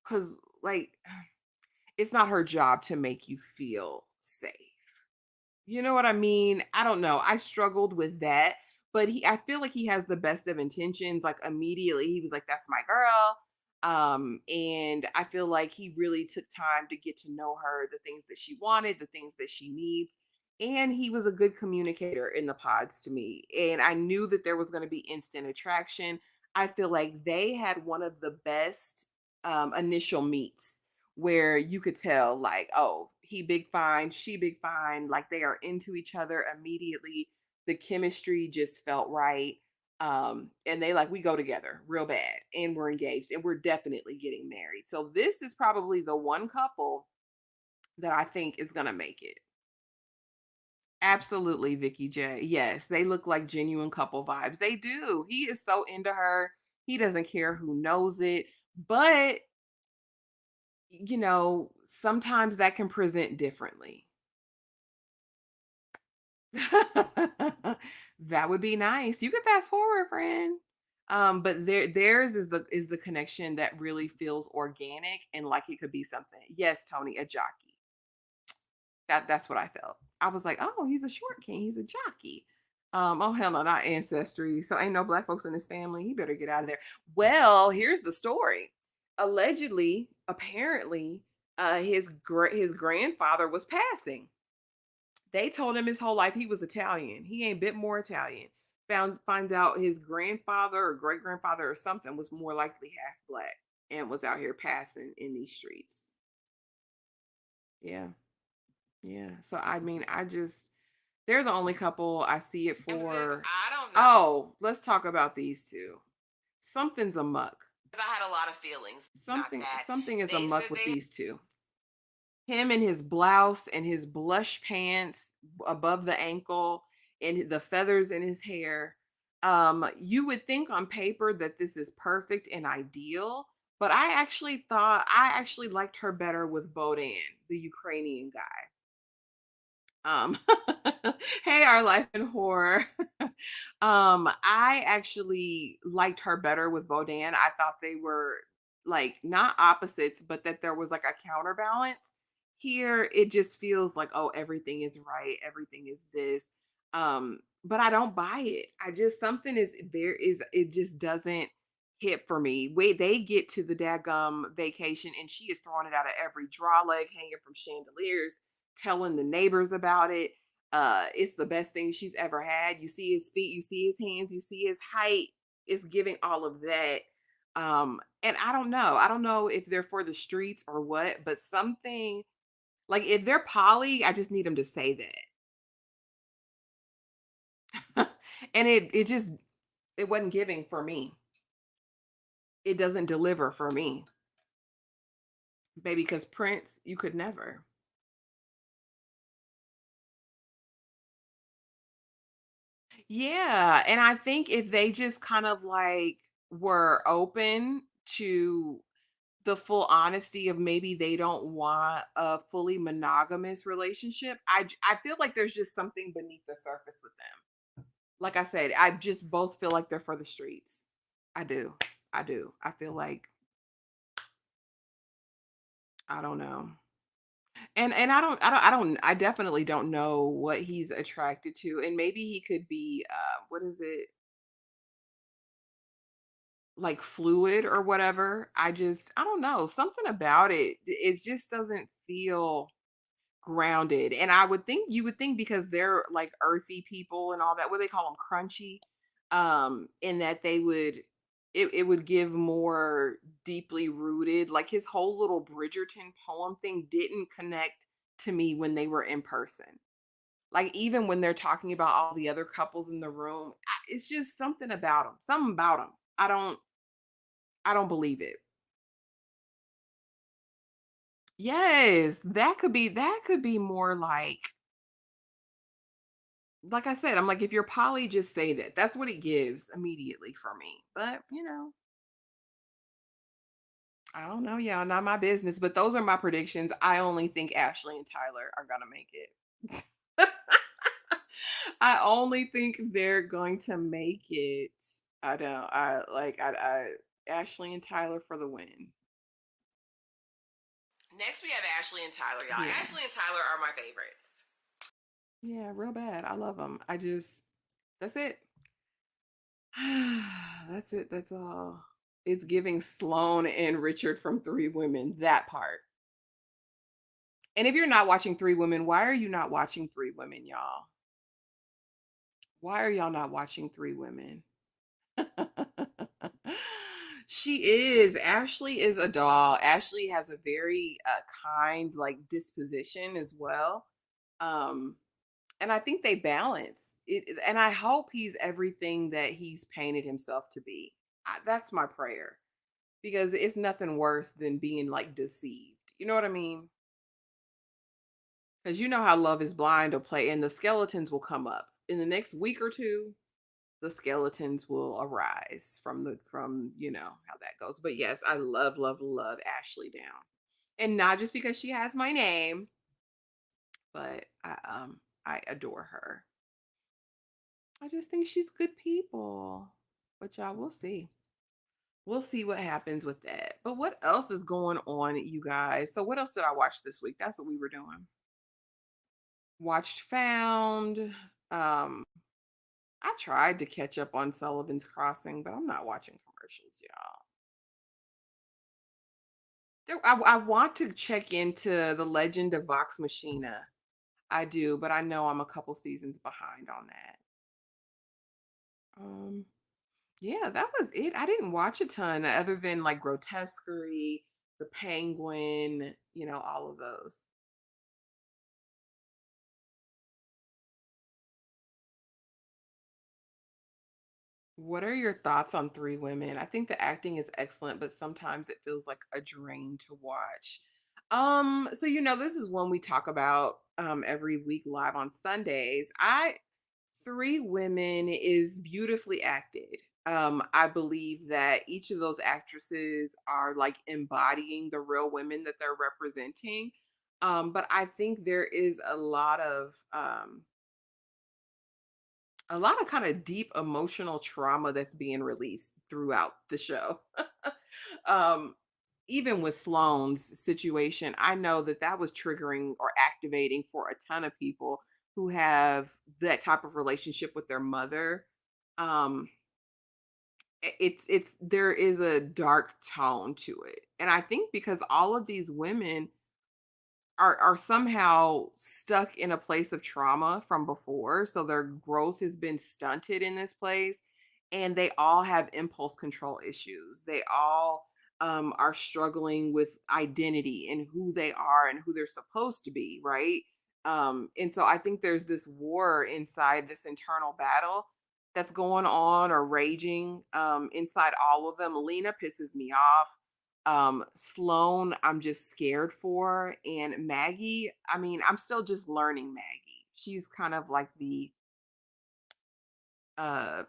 because like, it's not her job to make you feel safe. You know what I mean? I don't know. I struggled with that, but I feel like he has the best of intentions. Like immediately he was like, that's my girl. And I feel like he really took time to get to know her, the things that she wanted, the things that she needs. And he was a good communicator in the pods to me. And I knew that there was going to be instant attraction. I feel like they had one of the best initial meets where you could tell like, oh, he big fine, she big fine, like they are into each other immediately. The chemistry just felt right. And they like, we go together real bad and we're engaged and we're definitely getting married. So this is probably the one couple that I think is gonna make it. Absolutely, Vicky J. Yes, they look like genuine couple vibes. They do. He is so into her. He doesn't care who knows it. But sometimes that can present differently. That would be nice. You could fast forward, friend. But theirs is the connection that really feels organic and like it could be something. Yes, Tony, a jockey. That's what I felt. I was like, oh, he's a short king. He's a jockey. Oh hell no, not ancestry. So ain't no black folks in his family. He better get out of there. Well, here's the story. Allegedly, apparently, his grandfather was passing. They told him his whole life he was Italian. He ain't bit more Italian. Finds out his grandfather or great grandfather or something was more likely half black and was out here passing in these streets. Yeah. Yeah. So I mean, they're the only couple I see it And sis, for. I don't know. Oh, let's talk about these two. Something's amuck. 'Cause I had a lot of feelings about that. Something is They amuck said with they these two. Him in his blouse and his blush pants above the ankle and the feathers in his hair. You would think on paper that this is perfect and ideal, but I actually liked her better with Bodan, the Ukrainian guy. Um, hey, our life in horror. I actually liked her better with Bodan. I thought they were like not opposites, but that there was like a counterbalance. Here, it just feels like, oh, everything is right, everything is this. But I don't buy it. I just something is very is it just doesn't hit for me. Wait, they get to the daggum vacation and she is throwing it out of every draw leg, hanging from chandeliers, telling the neighbors about it. It's the best thing she's ever had. You see his feet, you see his hands, you see his height. It's giving all of that. And I don't know. I don't know if they're for the streets or what, but something like if they're poly, I just need them to say that. And it just it wasn't giving for me. It doesn't deliver for me, baby. Because Prince, you could never. Yeah, and I think if they just kind of like were open to the full honesty of maybe they don't want a fully monogamous relationship, I feel like there's just something beneath the surface with them. Like I said, I just both feel like they're for the streets. I do. I do. I feel like I don't know. And I definitely don't know what he's attracted to. And maybe he could be what is it? Like fluid or whatever. I don't know. Something about it just doesn't feel grounded. And I would think you would think because they're like earthy people and all that, what they call them crunchy, in that they would it would give more deeply rooted, like his whole little Bridgerton poem thing didn't connect to me when they were in person. Like even when they're talking about all the other couples in the room, it's just something about them. Something about them. I don't believe it. Yes, that could be more like I said, I'm like, if you're poly, just say that. That's what it gives immediately for me. But I don't know. Yeah, not my business. But those are my predictions. I only think Ashley and Tyler are gonna make it. I only think they're going to make it. I don't. I Ashley and Tyler for the win. Next, we have Ashley and Tyler, y'all. Yeah. Ashley and Tyler are my favorites. Yeah, real bad. I love them. I just that's it. That's it. That's all. It's giving Sloane and Richard from Three Women, that part. And if you're not watching Three Women, why are you not watching Three Women, y'all? Why are y'all not watching Three Women? She is. Ashley is a doll. Ashley has a very kind like disposition as well. Um and I think they balance it, and I hope he's everything that he's painted himself to be. That's my prayer because it's nothing worse than being like deceived. You know what I mean? Because you know how Love is Blind will play, and the skeletons will come up in the next week or two. The skeletons will arise from how that goes. But yes, I love love love Ashley Down, and not just because she has my name, but I adore her. I just think she's good people. But y'all, we'll see. We'll see what happens with that. But what else is going on, you guys? So what else did I watch this week? That's what we were doing. Watched Found. Um, I tried to catch up on Sullivan's Crossing, but I'm not watching commercials, y'all. I want to check into The Legend of Vox Machina. I do, but I know I'm a couple seasons behind on that. Um, yeah, that was it. I didn't watch a ton other than like Grotesquerie, The Penguin, all of those. What are your thoughts on Three Women? I think the acting is excellent, but sometimes it feels like a drain to watch. So this is one we talk about every week live on Sundays. I Three Women is beautifully acted. I believe that each of those actresses are like embodying the real women that they're representing. But I think there is a lot of kind of deep emotional trauma that's being released throughout the show. um, Even with Sloane's situation, I know that that was triggering or activating for a ton of people who have that type of relationship with their mother. Um, it's there is a dark tone to it, and I think because all of these women are somehow stuck in a place of trauma from before, so their growth has been stunted in this place, and they all have impulse control issues. They all are struggling with identity and who they are and who they're supposed to be, right? And so I think there's this war inside, this internal battle that's going on or raging inside all of them. Lena pisses me off. Sloan, I'm just scared for. And Maggie, I mean, I'm still just learning Maggie. She's kind of like uh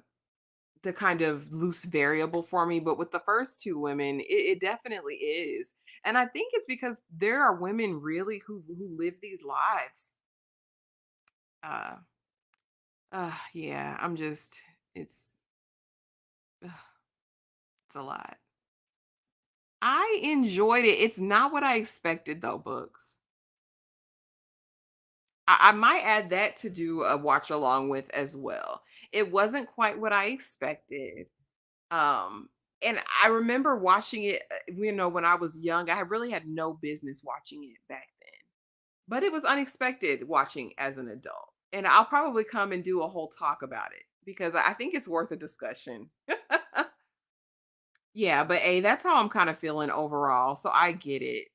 the kind of loose variable for me. But with the first two women, it definitely is. And I think it's because there are women really who live these lives. Uh yeah, I'm just ugh, it's a lot. I enjoyed it. It's not what I expected though, books. I might add that to do a watch along with as well. It wasn't quite what I expected. Um, and I remember watching it, when I was young. I really had no business watching it back then, but it was unexpected watching as an adult. And I'll probably come and do a whole talk about it because I think it's worth a discussion. Yeah, but hey, that's how I'm kind of feeling overall. So I get it.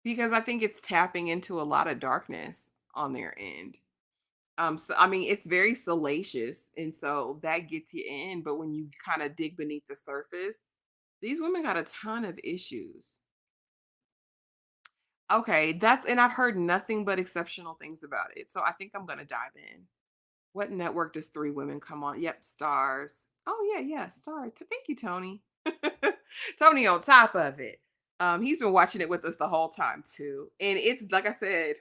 Because I think it's tapping into a lot of darkness on their end. So I mean, it's very salacious, and so that gets you in. But when you kind of dig beneath the surface, these women got a ton of issues. Okay, and I've heard nothing but exceptional things about it. So I think I'm gonna dive in. What network does Three Women come on? Yep, Stars. Oh yeah, yeah, Star. Thank you, Tony. Tony on top of it. He's been watching it with us the whole time too, and it's like I said,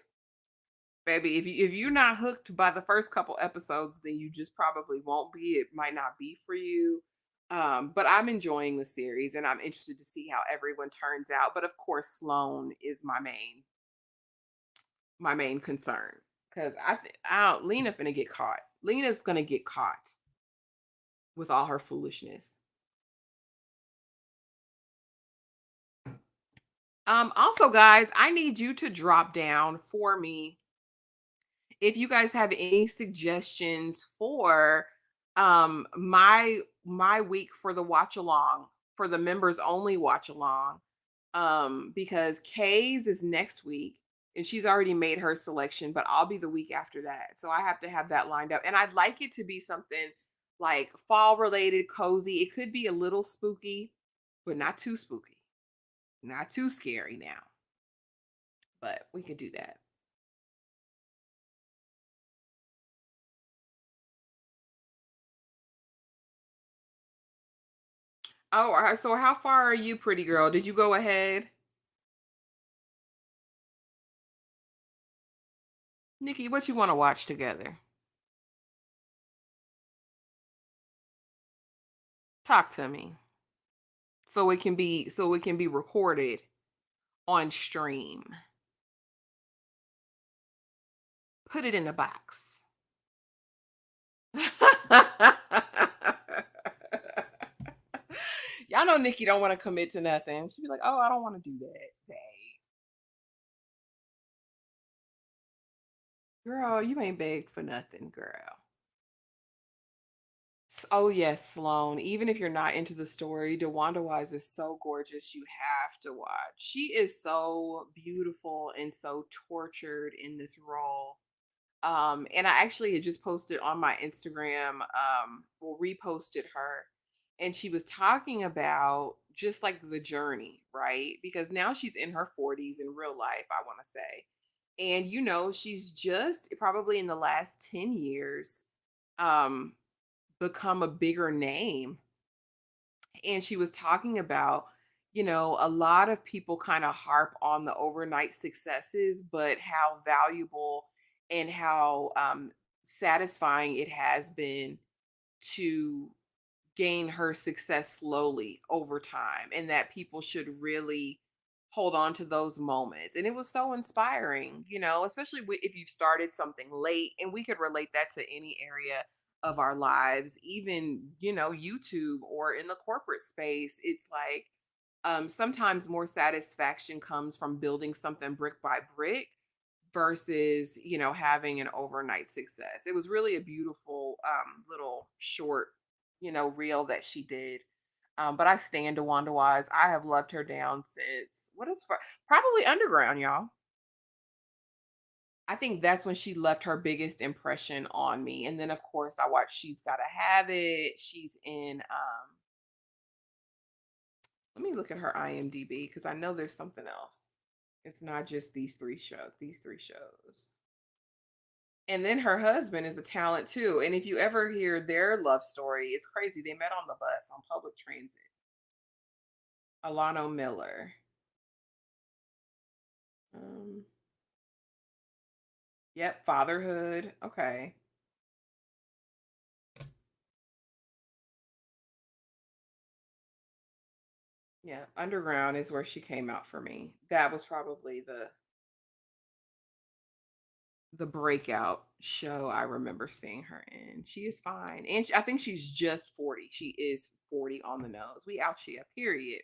baby, if you're not hooked by the first couple episodes, then you just probably won't be. It might not be for you. But I'm enjoying the series and I'm interested to see how everyone turns out. But of course, Sloane is my main concern. Because Lena finna get caught. Lena's gonna get caught with all her foolishness. Also, guys, I need you to drop down for me if you guys have any suggestions for my week for the watch along, for the members only watch along, because Kay's is next week and she's already made her selection, but I'll be the week after that, so I have to have that lined up. And I'd like it to be something like fall related, cozy. It could be a little spooky, but not too spooky, not too scary now, but we could do that. Oh, so how far are you, pretty girl? Did you go ahead? Nikki, what you want to watch together? Talk to me. So it can be recorded on stream. Put it in a box. Y'all know Nikki don't want to commit to nothing. She'd be like, "Oh, I don't want to do that." Babe. Girl, you ain't begged for nothing, girl. Oh yes, Sloane. Even if you're not into the story, DeWanda Wise is so gorgeous. You have to watch. She is so beautiful and so tortured in this role. And I actually had just posted on my Instagram, or reposted her, and she was talking about just like the journey, right? Because now she's in her 40s in real life, I want to say. And she's just probably in the last 10 years um become a bigger name. And she was talking about, a lot of people kind of harp on the overnight successes, but how valuable and how satisfying it has been to gain her success slowly over time, and that people should really hold on to those moments. And it was so inspiring, especially if you've started something late, and we could relate that to any area of our lives, even, YouTube or in the corporate space. It's like sometimes more satisfaction comes from building something brick by brick versus having an overnight success. It was really a beautiful little short reel that she did. But I stand Wanda Wise. I have loved her down since probably Underground, y'all. I think that's when she left her biggest impression on me. And then of course I watched She's Gotta Have It. She's in let me look at her IMDb because I know there's something else. It's not just these three shows. And then her husband is a talent too. And if you ever hear their love story, it's crazy. They met on the bus on public transit. Alano Miller. Um, yep, fatherhood. Okay. Yeah, Underground is where she came out for me. That was probably the breakout show I remember seeing her in. She is fine. And I think she's just 40. She is 40 on the nose. We out here, period.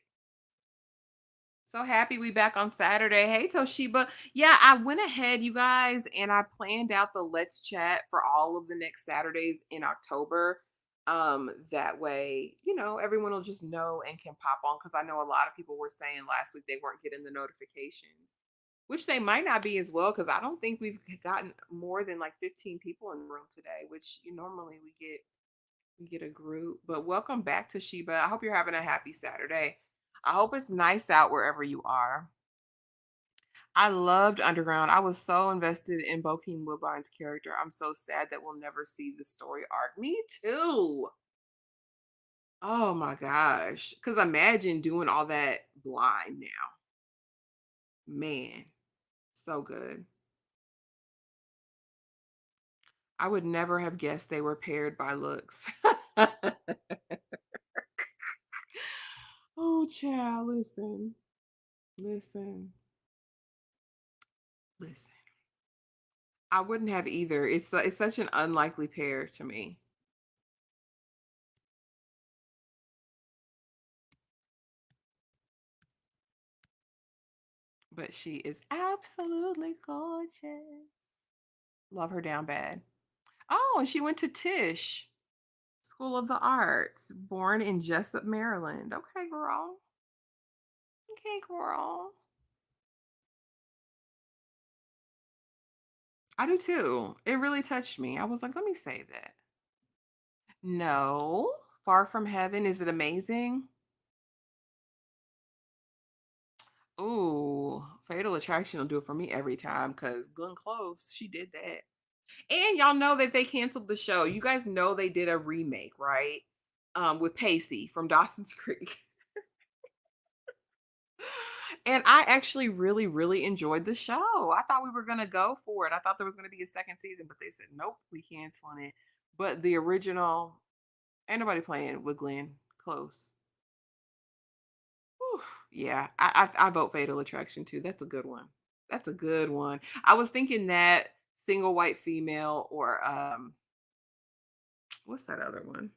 So happy we back on Saturday. Hey Toshiba. Yeah, I went ahead, you guys, and I planned out the Let's Chat for all of the next Saturdays in October. That way, everyone will just know and can pop on, because I know a lot of people were saying last week they weren't getting the notifications, which they might not be as well, because I don't think we've gotten more than like 15 people in the room today, which normally we get a group. But welcome back to Sheba. I hope you're having a happy Saturday. I hope it's nice out wherever you are. I loved Underground. I was so invested in Bokeem Woodbine's character. I'm so sad that we'll never see the story arc. Me too. Oh my gosh. Because imagine doing all that blind now. Man, so good. I would never have guessed they were paired by looks. Oh, child, listen, listen, listen. I wouldn't have either. It's such an unlikely pair to me. But she is absolutely gorgeous. Love her down bad. Oh, and she went to Tisch School of the Arts, born in Jessup, Maryland. Okay, girl. Okay, girl. I do too. It really touched me. I was like, let me say that. No, Far From Heaven. Is it amazing? Ooh, Fatal Attraction will do it for me every time, because Glenn Close, she did that. And y'all know that they canceled the show. You guys know they did a remake, right? With Pacey from Dawson's Creek. And I actually really, really enjoyed the show. I thought we were gonna go for it. I thought there was gonna be a second season, but they said nope, we canceling it. But the original, ain't nobody playing with Glenn Close. Whew, yeah, I vote Fatal Attraction too. That's a good one. That's a good one. I was thinking that Single White Female, or what's that other one?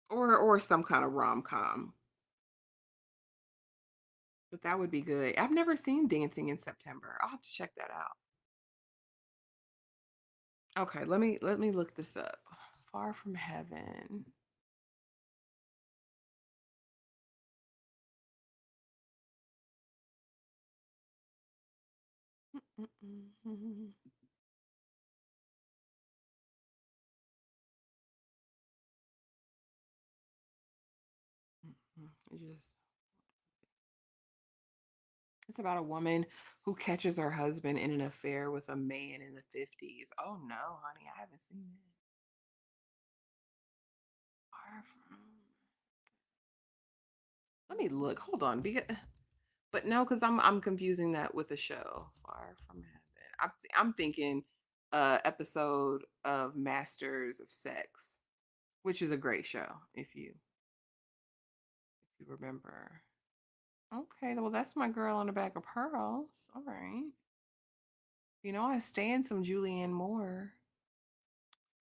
Or some kind of rom com. But that would be good. I've never seen Dancing in September. I'll have to check that out. Okay, let me look this up. Far From Heaven. Mm-mm-mm. It just it's about a woman who catches her husband in an affair with a man in the 50s. Oh no, honey, I haven't seen it. Far from Let me look. Hold on. But no, because I'm confusing that with a show. Far from Heaven. I'm thinking episode of Masters of Sex, which is a great show if you remember. Okay, well that's my girl on the back of pearls. All right. I stand some Julianne Moore.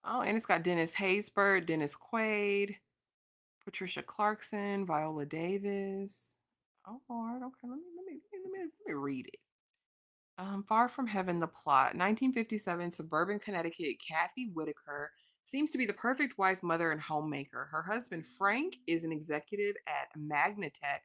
Oh, and it's got Dennis Haysbert, Dennis Quaid, Patricia Clarkson, Viola Davis. Oh Lord, okay, let me read it. Far from Heaven, the plot. 1957, suburban Connecticut, Kathy Whitaker seems to be the perfect wife, mother, and homemaker. Her husband, Frank, is an executive at Magnatech,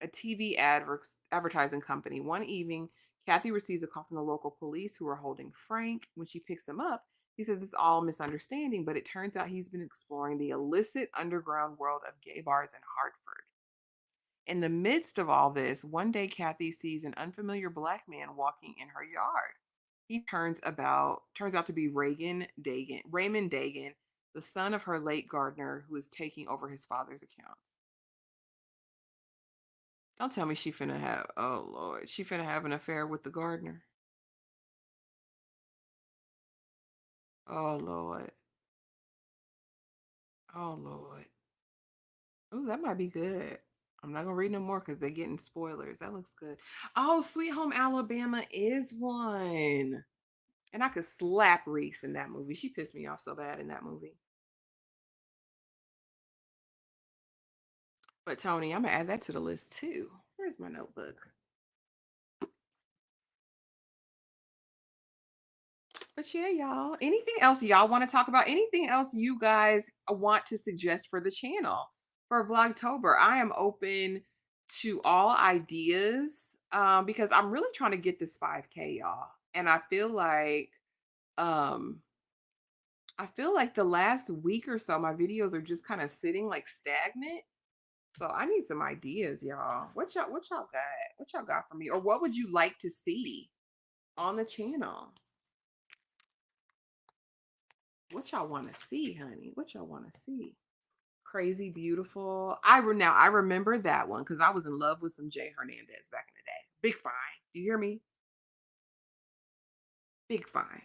a TV advertising company. One evening, Kathy receives a call from the local police who are holding Frank. When she picks him up, he says it's all misunderstanding, but it turns out he's been exploring the illicit underground world of gay bars in Hartford. In the midst of all this, one day Kathy sees an unfamiliar black man walking in her yard. He turns out to be Raymond Dagan, the son of her late gardener who is taking over his father's accounts. Don't tell me she finna have oh Lord, she finna have an affair with the gardener. Oh Lord. Oh Lord. Oh, that might be good. I'm not gonna read no more because they're getting spoilers. That looks good. Oh, Sweet Home Alabama is one. And I could slap Reese in that movie. She pissed me off so bad in that movie. But Tony, I'm gonna add that to the list too. Where's my notebook? But yeah, y'all. Anything else y'all want to talk about? Anything else you guys want to suggest for the channel for Vlogtober? I am open to all ideas because I'm really trying to get this 5K, y'all. And um I feel like the last week or so my videos are just kind of sitting like stagnant. So I need some ideas, y'all. What y'all got? What y'all got for me? Or what would you like to see on the channel? What y'all want to see, honey? What y'all want to see? Crazy Beautiful. I remember that one because I was in love with some Jay Hernandez back in the day. Big Fine. Do you hear me? Big Fine.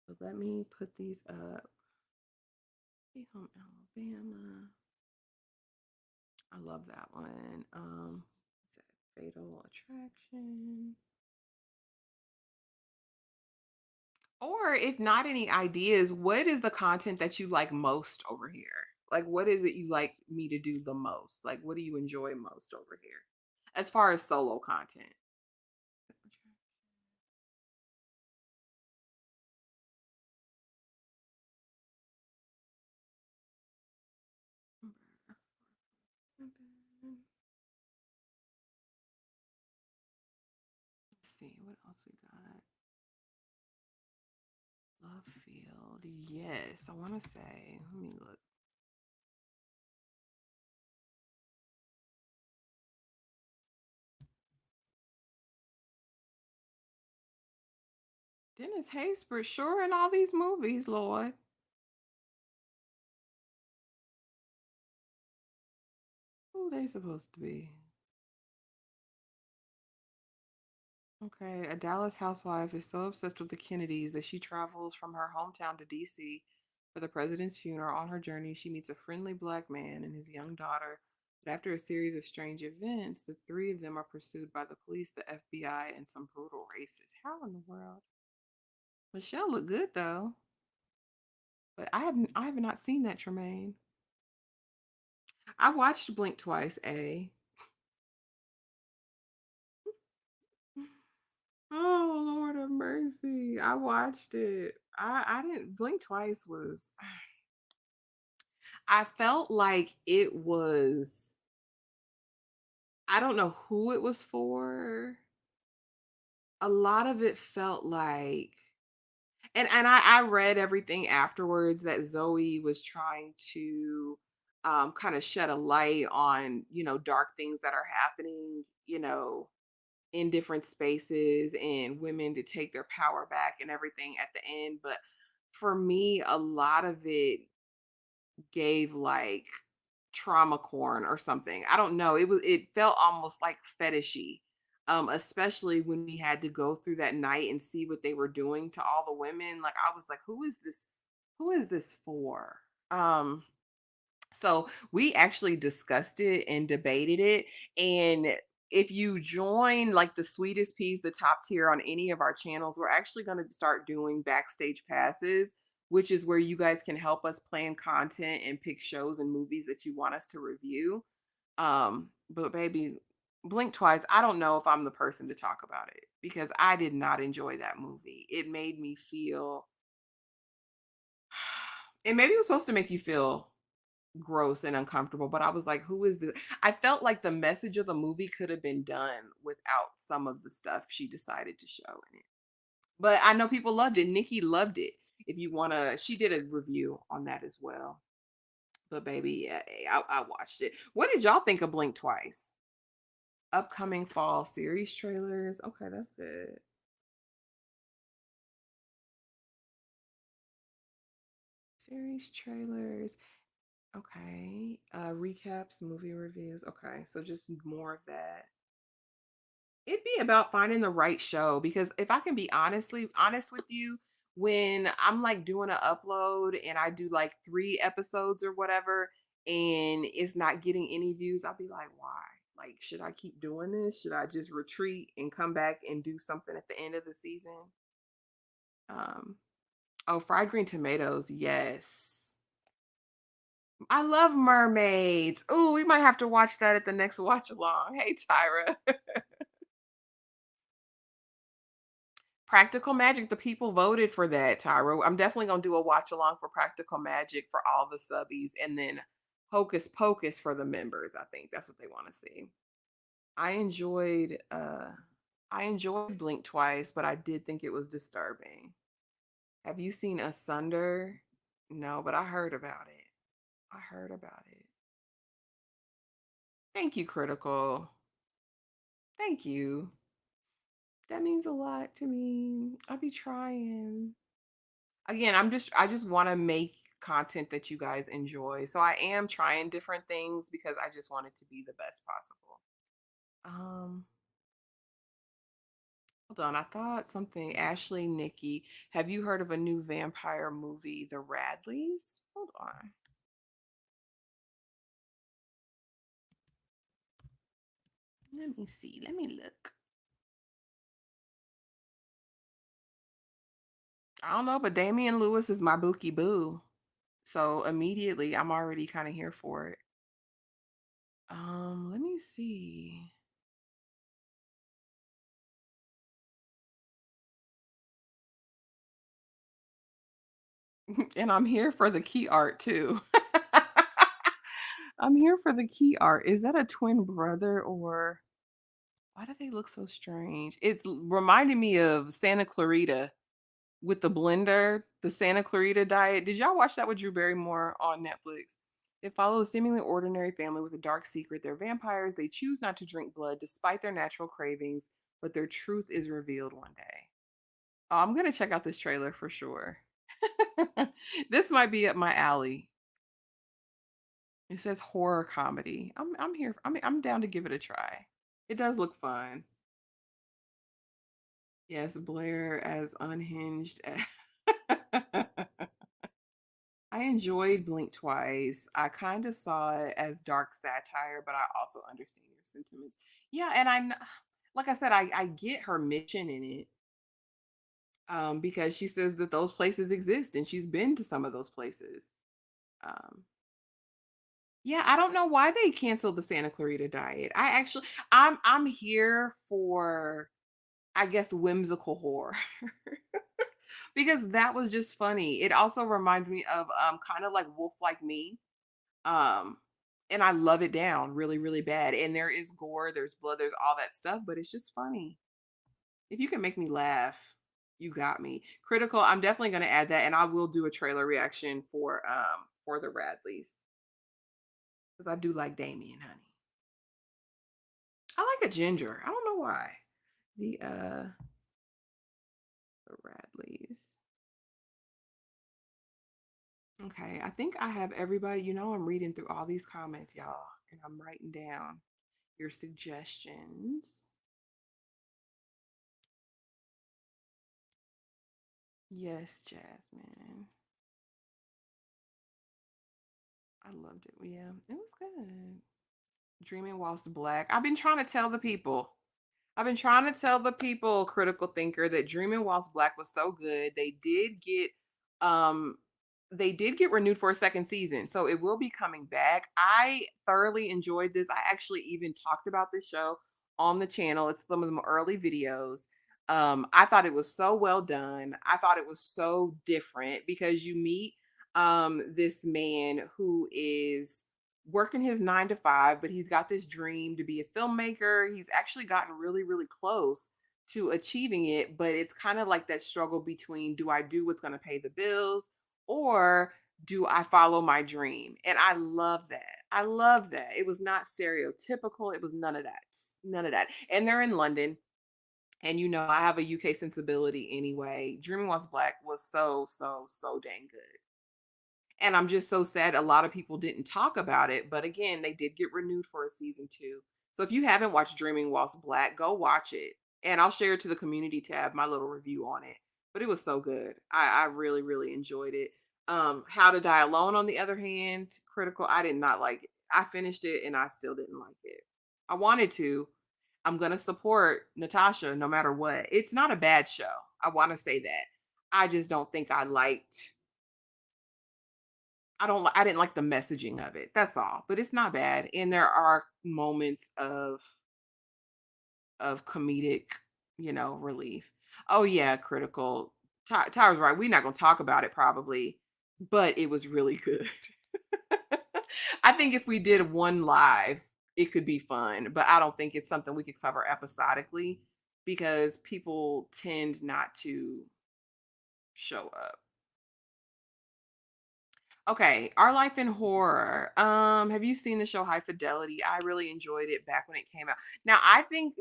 So let me put these up. Sweet Home Alabama. I love that one. Fatal Attraction. Or if not any ideas, what is the content that you like most over here? Like, what is it you like me to do the most? Like, what do you enjoy most over here as far as solo content? Let's see what else we got. Love Field. Yes, I want to say. Let me look. Dennis Haysbert, sure, in all these movies, Lord. Who they supposed to be? Okay, a Dallas housewife is so obsessed with the Kennedys that she travels from her hometown to DC for the president's funeral. On her journey, she meets a friendly black man and his young daughter. But after a series of strange events, the three of them are pursued by the police, the FBI, and some brutal racists. How in the world? Michelle looked good though, but I have not seen that, Tremaine. I watched Blink Twice. Oh Lord of mercy! I watched it. I didn't Blink Twice was. I felt like it was. I don't know who it was for. A lot of it felt like, and I read everything afterwards that Zoe was trying to kind of shed a light on dark things that are happening in different spaces and women to take their power back and everything at the end. But for me, a lot of it gave like trauma corn or something. I don't know. It felt almost like fetishy. Especially when we had to go through that night and see what they were doing to all the women. Like I was like, who is this? Who is this for? Um, so we actually discussed it and debated it. And if you join like the sweetest peas, the top tier on any of our channels, we're actually going to start doing backstage passes, which is where you guys can help us plan content and pick shows and movies that you want us to review. But baby, blink twice. I don't know if I'm the person to talk about it because I did not enjoy that movie. It made me feel, and maybe it was supposed to make you feel gross and uncomfortable, but I was like, who is this? I felt like the message of the movie could have been done without some of the stuff she decided to show in it. But I know people loved it. Nikki loved it. If you want to, she did a review on that as well. But baby, yeah, I watched it. What did y'all think of Blink Twice? Upcoming fall series trailers. Okay, that's good. Series trailers. Okay. Recaps, movie reviews. Okay, so just more of that. It'd be about finding the right show because if I can be honest with you, when I'm like doing an upload and I do like 3 episodes or whatever and it's not getting any views, I'll be like, why? Like, should I keep doing this? Should I just retreat and come back and do something at the end of the season? Um, oh, fried green tomatoes, yes. I love mermaids. Oh, we might have to watch that at the next watch along. Hey, Tyra. Practical Magic, the people voted for that, Tyra. I'm definitely gonna do a watch along for Practical Magic for all the subbies, and then Hocus Pocus for the members. I think that's what they want to see. I enjoyed I enjoyed Blink Twice, but I did think it was disturbing. Have you seen Asunder? No, but I heard about it. I heard about it. Thank you, Critical. Thank you. That means a lot to me. I'll be trying. Again, I just want to make content that you guys enjoy. So I am trying different things because I just want it to be the best possible. Um, hold on. I thought something. Ashley, Nikki, have you heard of a new vampire movie, The Radleys? Hold on. Let me see. Let me look. I don't know, but Damian Lewis is my bookie boo. So immediately I'm already kind of here for it. Let me see. And I'm here for the key art too. I'm here for the key art. Is that a twin brother or why do they look so strange? It's reminding me of Santa Clarita with the blender, the Santa Clarita diet. Did y'all watch that with Drew Barrymore on Netflix? It follows a seemingly ordinary family with a dark secret. They're vampires. They choose not to drink blood despite their natural cravings, but their truth is revealed one day. Oh, I'm gonna check out this trailer for sure. This might be up my alley. It says horror comedy. I'm here. I'm down to give it a try. It does look fun. Yes, Blair as unhinged. I enjoyed Blink Twice. I kind of saw it as dark satire, but I also understand your sentiments. Yeah, and like I said, I get her mission in it. Because she says that those places exist and she's been to some of those places. Um, Yeah, I don't know why they canceled the Santa Clarita diet. I'm here for I guess whimsical horror. Because that was just funny. It also reminds me of kind of like Wolf Like Me. Um and I love it down really really bad. And there is gore, there's blood, there's all that stuff, but it's just funny. If you can make me laugh, you got me. Critical, I'm definitely going to add that and I will do a trailer reaction for the Radleys cuz I do like Damien, honey. I like a ginger. I don't know why. The Radleys. Okay, I think I have everybody. I'm reading through all these comments, y'all, and I'm writing down your suggestions. Yes, Jasmine. I loved it. Yeah, it was good. Dreaming Whilst Black. I've been trying to tell the people. I've been trying to tell the people, critical thinker, that Dreaming Whilst Black was so good. Um they did get renewed for a second season, so it will be coming back. I thoroughly enjoyed this. I actually even talked about this show on the channel. It's some of the early videos. I thought it was so well done. I thought it was so different because you meet this man who is working his 9 to 5, but he's got this dream to be a filmmaker. He's actually gotten really, really close to achieving it, but it's kind of like that struggle between, do I do what's going to pay the bills, or do I follow my dream? And I love that. I love that. It was not stereotypical. It was none of that. None of that. And they're in London. And I have a UK sensibility anyway. Dreaming Whilst Black was so, so, so dang good. And I'm just so sad a lot of people didn't talk about it. But again, they did get renewed for a season 2. So if you haven't watched Dreaming Whilst Black, go watch it. And I'll share it to the community tab, my little review on it. But it was so good. I really, really enjoyed it. How to Die Alone, on the other hand, critical. I did not like it. I finished it and I still didn't like it. I wanted to. I'm gonna support Natasha no matter what. It's not a bad show. I want to say that. I just don't think I didn't like the messaging of it. That's all. But it's not bad. And there are moments of comedic, relief. Oh yeah, critical. Tyra's right. We're not gonna talk about it probably, but it was really good. I think if we did one live, it could be fun, but I don't think it's something we could cover episodically because people tend not to show up. Okay, Our Life in Horror. Have you seen the show High Fidelity? I really enjoyed it back when it came out. Now,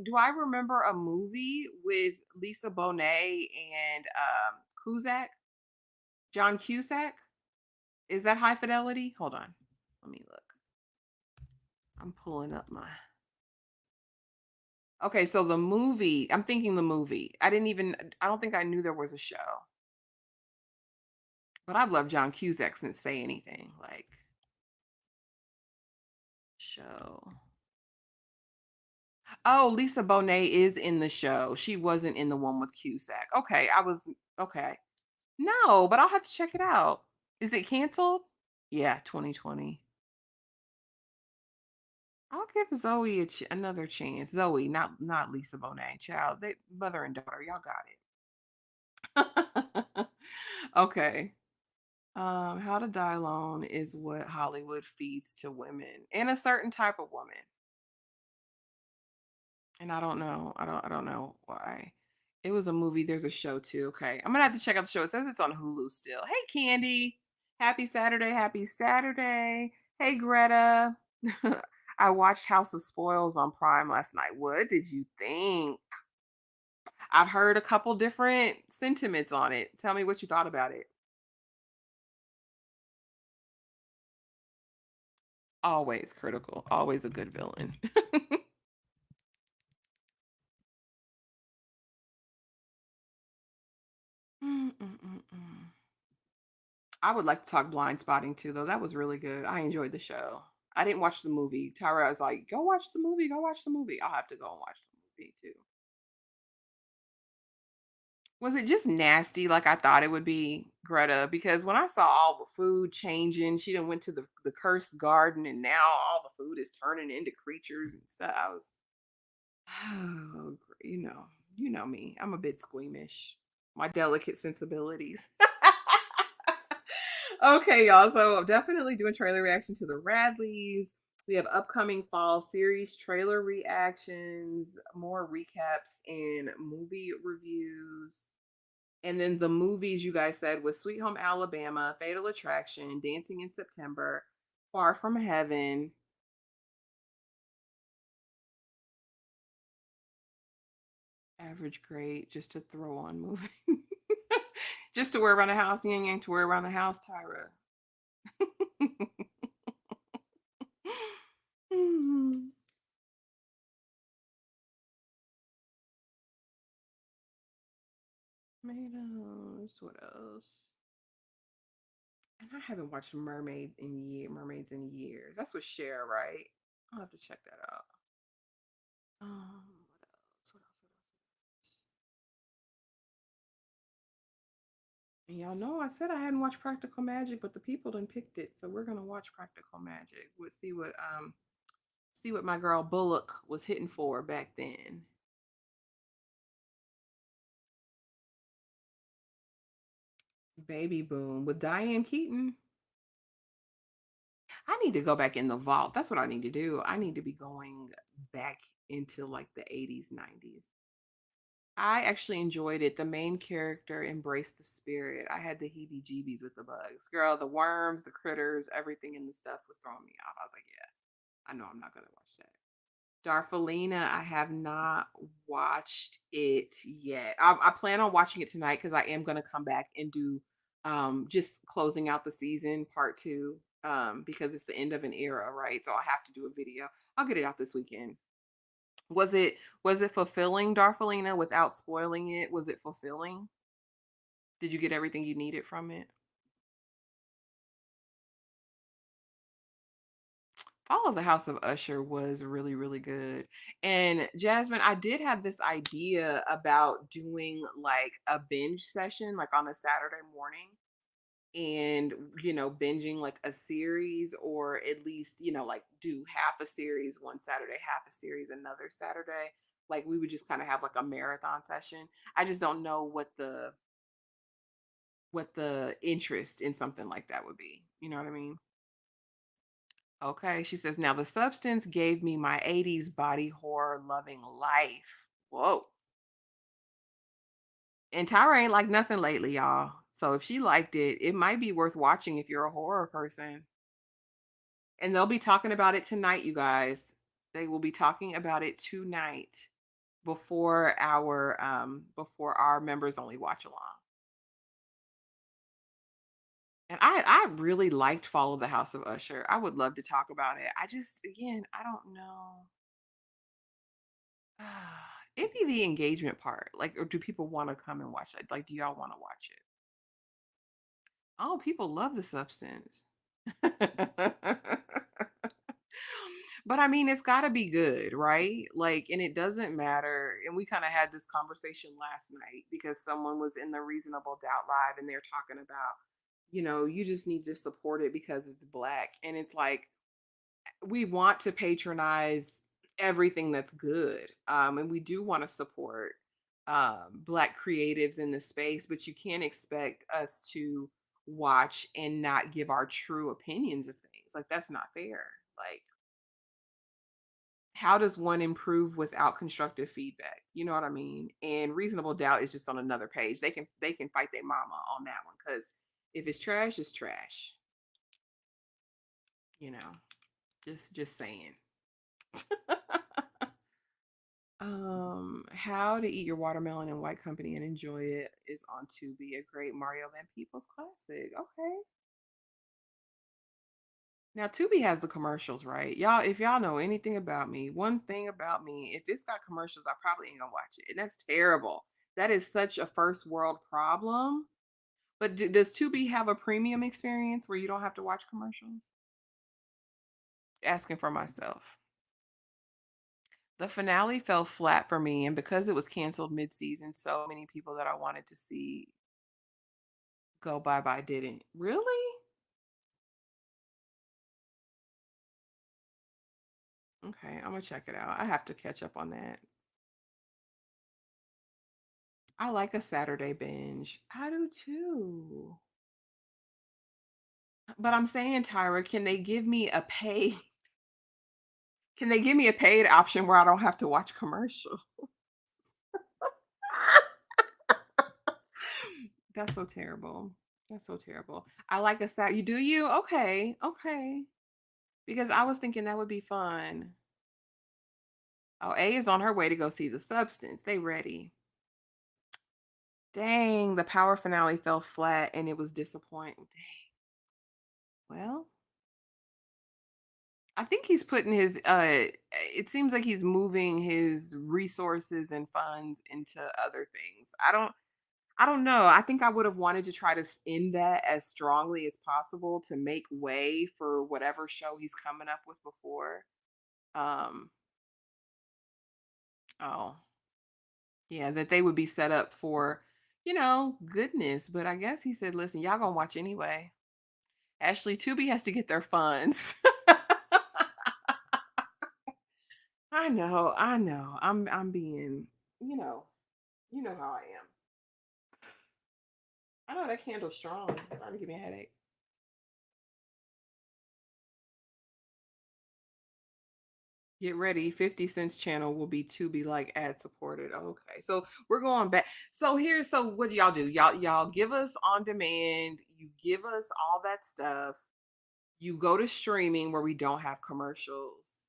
do I remember a movie with Lisa Bonet and Cusack? John Cusack? Is that High Fidelity? Hold on. Let me look. I'm pulling up my. Okay, so the movie, I'm thinking the movie. I don't think I knew there was a show. But I've loved John Cusack since Say Anything. Like, show. Oh, Lisa Bonet is in the show. She wasn't in the one with Cusack. Okay, okay. No, but I'll have to check it out. Is it canceled? Yeah, 2020. I'll give Zoe another chance. Zoe, not Lisa Bonet. Child, mother and daughter, y'all got it. Okay. How to Die Alone is what Hollywood feeds to women, and a certain type of woman. And I don't know. I don't know why. It was a movie. There's a show too. Okay. I'm gonna have to check out the show. It says it's on Hulu still. Hey Candy. Happy Saturday. Happy Saturday. Hey Greta. I watched House of Spoils on Prime last night. What did you think? I've heard a couple different sentiments on it. Tell me what you thought about it. Always critical. Always a good villain. Mm, mm, mm, mm. I would like to talk Blind Spotting too, though. That was really good. I enjoyed the show. I didn't watch the movie. Tyra was like, "Go watch the movie. Go watch the movie." I'll have to go and watch the movie too. Was it just nasty like I thought it would be, Greta? Because when I saw all the food changing, she done went to the cursed garden, and now all the food is turning into creatures and stuff. I was, oh, you know me. I'm a bit squeamish. My delicate sensibilities. Okay, y'all. So I'm definitely doing trailer reaction to the Radleys. We have upcoming fall series trailer reactions, more recaps, and movie reviews. And then the movies you guys said was Sweet Home Alabama, Fatal Attraction, Dancing in September, Far From Heaven. Average grade, just to throw on movie. Just to wear around the house, yang yang to wear around the house, Tyra. Tomatoes. What else? And I haven't watched Mermaids in years. That's with Cher, right? I'll have to check that out. What else? What else? What else? And y'all know I said I hadn't watched Practical Magic, but the people done picked it, so we're gonna watch Practical Magic. We'll see what my girl Bullock was hitting for back then. Baby Boom with Diane Keaton. I need to go back in the vault. That's what I need to do. I need to be going back into like the 80s, 90s. I actually enjoyed it. The main character embraced the spirit. I had the heebie jeebies with the bugs. Girl, the worms, the critters, everything in the stuff was throwing me off. I was like, yeah, I know I'm not going to watch that. Darfalina, I have not watched it yet. I plan on watching it tonight because I am going to come back and do just closing out the season part two because it's the end of an era, right? So I have to do a video. I'll get it out this weekend. Was it fulfilling, Darfalina, without spoiling it? Was it fulfilling? Did you get everything you needed from it? Follow the House of Usher was really, really good. And Jasmine, I did have this idea about doing like a binge session, like on a Saturday morning, and binging like a series, or at least, like do half a series one Saturday, half a series another Saturday. Like we would just kind of have like a marathon session. I just don't know what the interest in something like that would be. You know what I mean? Okay, she says, now the substance gave me my 80s body horror loving life. Whoa. And Tyra ain't like nothing lately, y'all. So if she liked it, it might be worth watching if you're a horror person. And they'll be talking about it tonight, you guys. They will be talking about it tonight before our members only watch along. And I really liked Follow the House of Usher. I would love to talk about it. I just, again, I don't know. It'd be the engagement part. Like, or do people want to come and watch it? Like, do y'all want to watch it? Oh, people love the substance. But I mean, it's got to be good, right? Like, and it doesn't matter. And we kind of had this conversation last night because someone was in the Reasonable Doubt Live and they're talking about, you just need to support it because it's black. And it's like, we want to patronize everything that's good. And we do want to support black creatives in the space, but you can't expect us to watch and not give our true opinions of things. Like, that's not fair. Like, how does one improve without constructive feedback? You know what I mean? And Reasonable Doubt is just on another page. They can fight their mama on that one, because if it's trash, it's trash. You know, just saying. How to Eat Your Watermelon in White Company and Enjoy It is on Tubi, a great Mario Van Peebles classic. Okay. Now Tubi has the commercials, right? Y'all, if y'all know anything about me, one thing about me, if it's got commercials, I probably ain't gonna watch it. And that's terrible. That is such a first world problem. But does Tubi have a premium experience where you don't have to watch commercials? Asking for myself. The finale fell flat for me, and because it was canceled mid-season, so many people that I wanted to see go bye-bye didn't. Really? Okay, I'm gonna check it out. I have to catch up on that. I like a Saturday binge. I do too. But I'm saying, Tyra, can they give me a paid option where I don't have to watch commercials? That's so terrible. That's so terrible. I like a Sat. You do you? Okay. Okay. Because I was thinking that would be fun. Oh, A is on her way to go see The Substance. They ready. Dang, the Power finale fell flat and it was disappointing. Dang. Well, I think he's putting his it seems like he's moving his resources and funds into other things. I don't know. I think I would have wanted to try to end that as strongly as possible to make way for whatever show he's coming up with before. Um, oh, yeah, that they would be set up for, goodness. But I guess he said, listen, y'all gonna watch anyway. Ashley, Tubi has to get their funds. I know. I'm being, you know, how I am. I know that candle's strong. It's starting to give me a headache. Get ready. 50 Cent's channel will be Tubi like ad supported. Okay. So we're going back. So what do y'all do? Y'all give us on demand. You give us all that stuff. You go to streaming where we don't have commercials.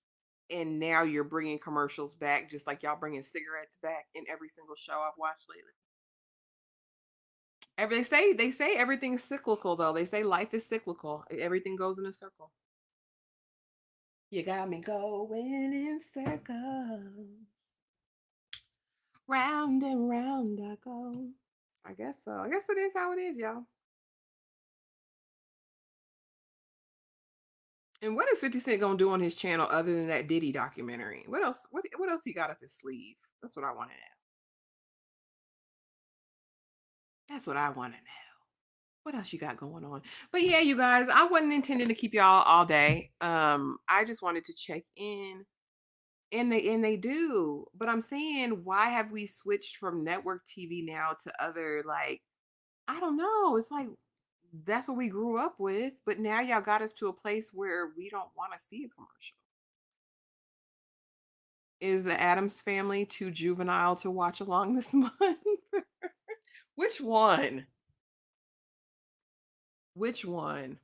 And now you're bringing commercials back, just like y'all bringing cigarettes back in every single show I've watched lately. They say everything's cyclical though. They say life is cyclical. Everything goes in a circle. You got me going in circles. Round and round I go. I guess so. I guess it is how it is, y'all. And what is 50 Cent gonna do on his channel other than that Diddy documentary? What else? What else he got up his sleeve? That's what I want to know. That's what I want to know. What else you got going on? But yeah, you guys, I wasn't intending to keep y'all all day. I just wanted to check in. And they do. But I'm saying, why have we switched from network TV now to other, like, I don't know. It's like that's what we grew up with, but now y'all got us to a place where we don't want to see a commercial. Is the Adams Family too juvenile to watch along this month? Which one? Which one?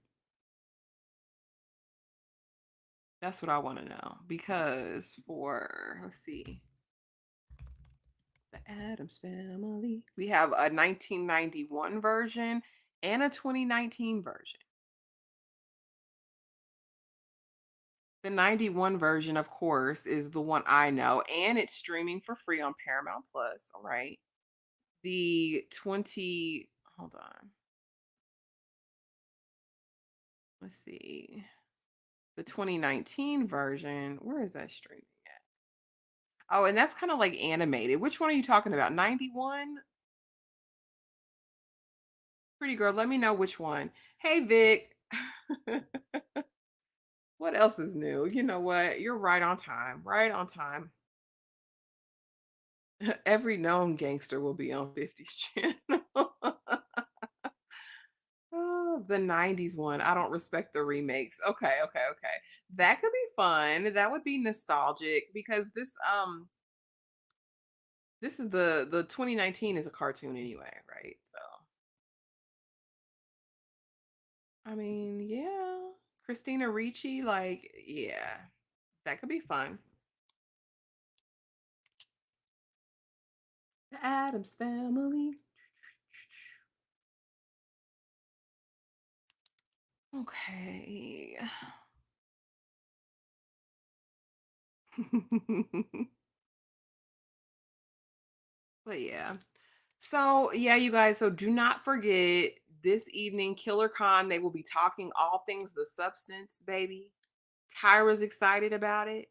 That's what I want to know. Because for, let's see, the Adams Family, we have a 1991 version and a 2019 version. The 91 version, of course, is the one I know, and it's streaming for free on Paramount Plus. All right. The 20, hold on. Let's see. The 2019 version, where is that streaming at? Oh, and that's kind of like animated. Which one are you talking about? 91? Pretty girl, let me know which one. Hey, Vic. What else is new? You know what? You're right on time. Right on time. Every known gangster will be on 50's channel. Oh, the 90s one. I don't respect the remakes. Okay, okay, okay. That could be fun. That would be nostalgic because this is the 2019 is a cartoon anyway, right? So, I mean, yeah. Christina Ricci, like, yeah. That could be fun. The Adams Family. Okay. But yeah. So, yeah, you guys, so do not forget this evening, Killer Con, they will be talking all things the substance, baby. Tyra's excited about it.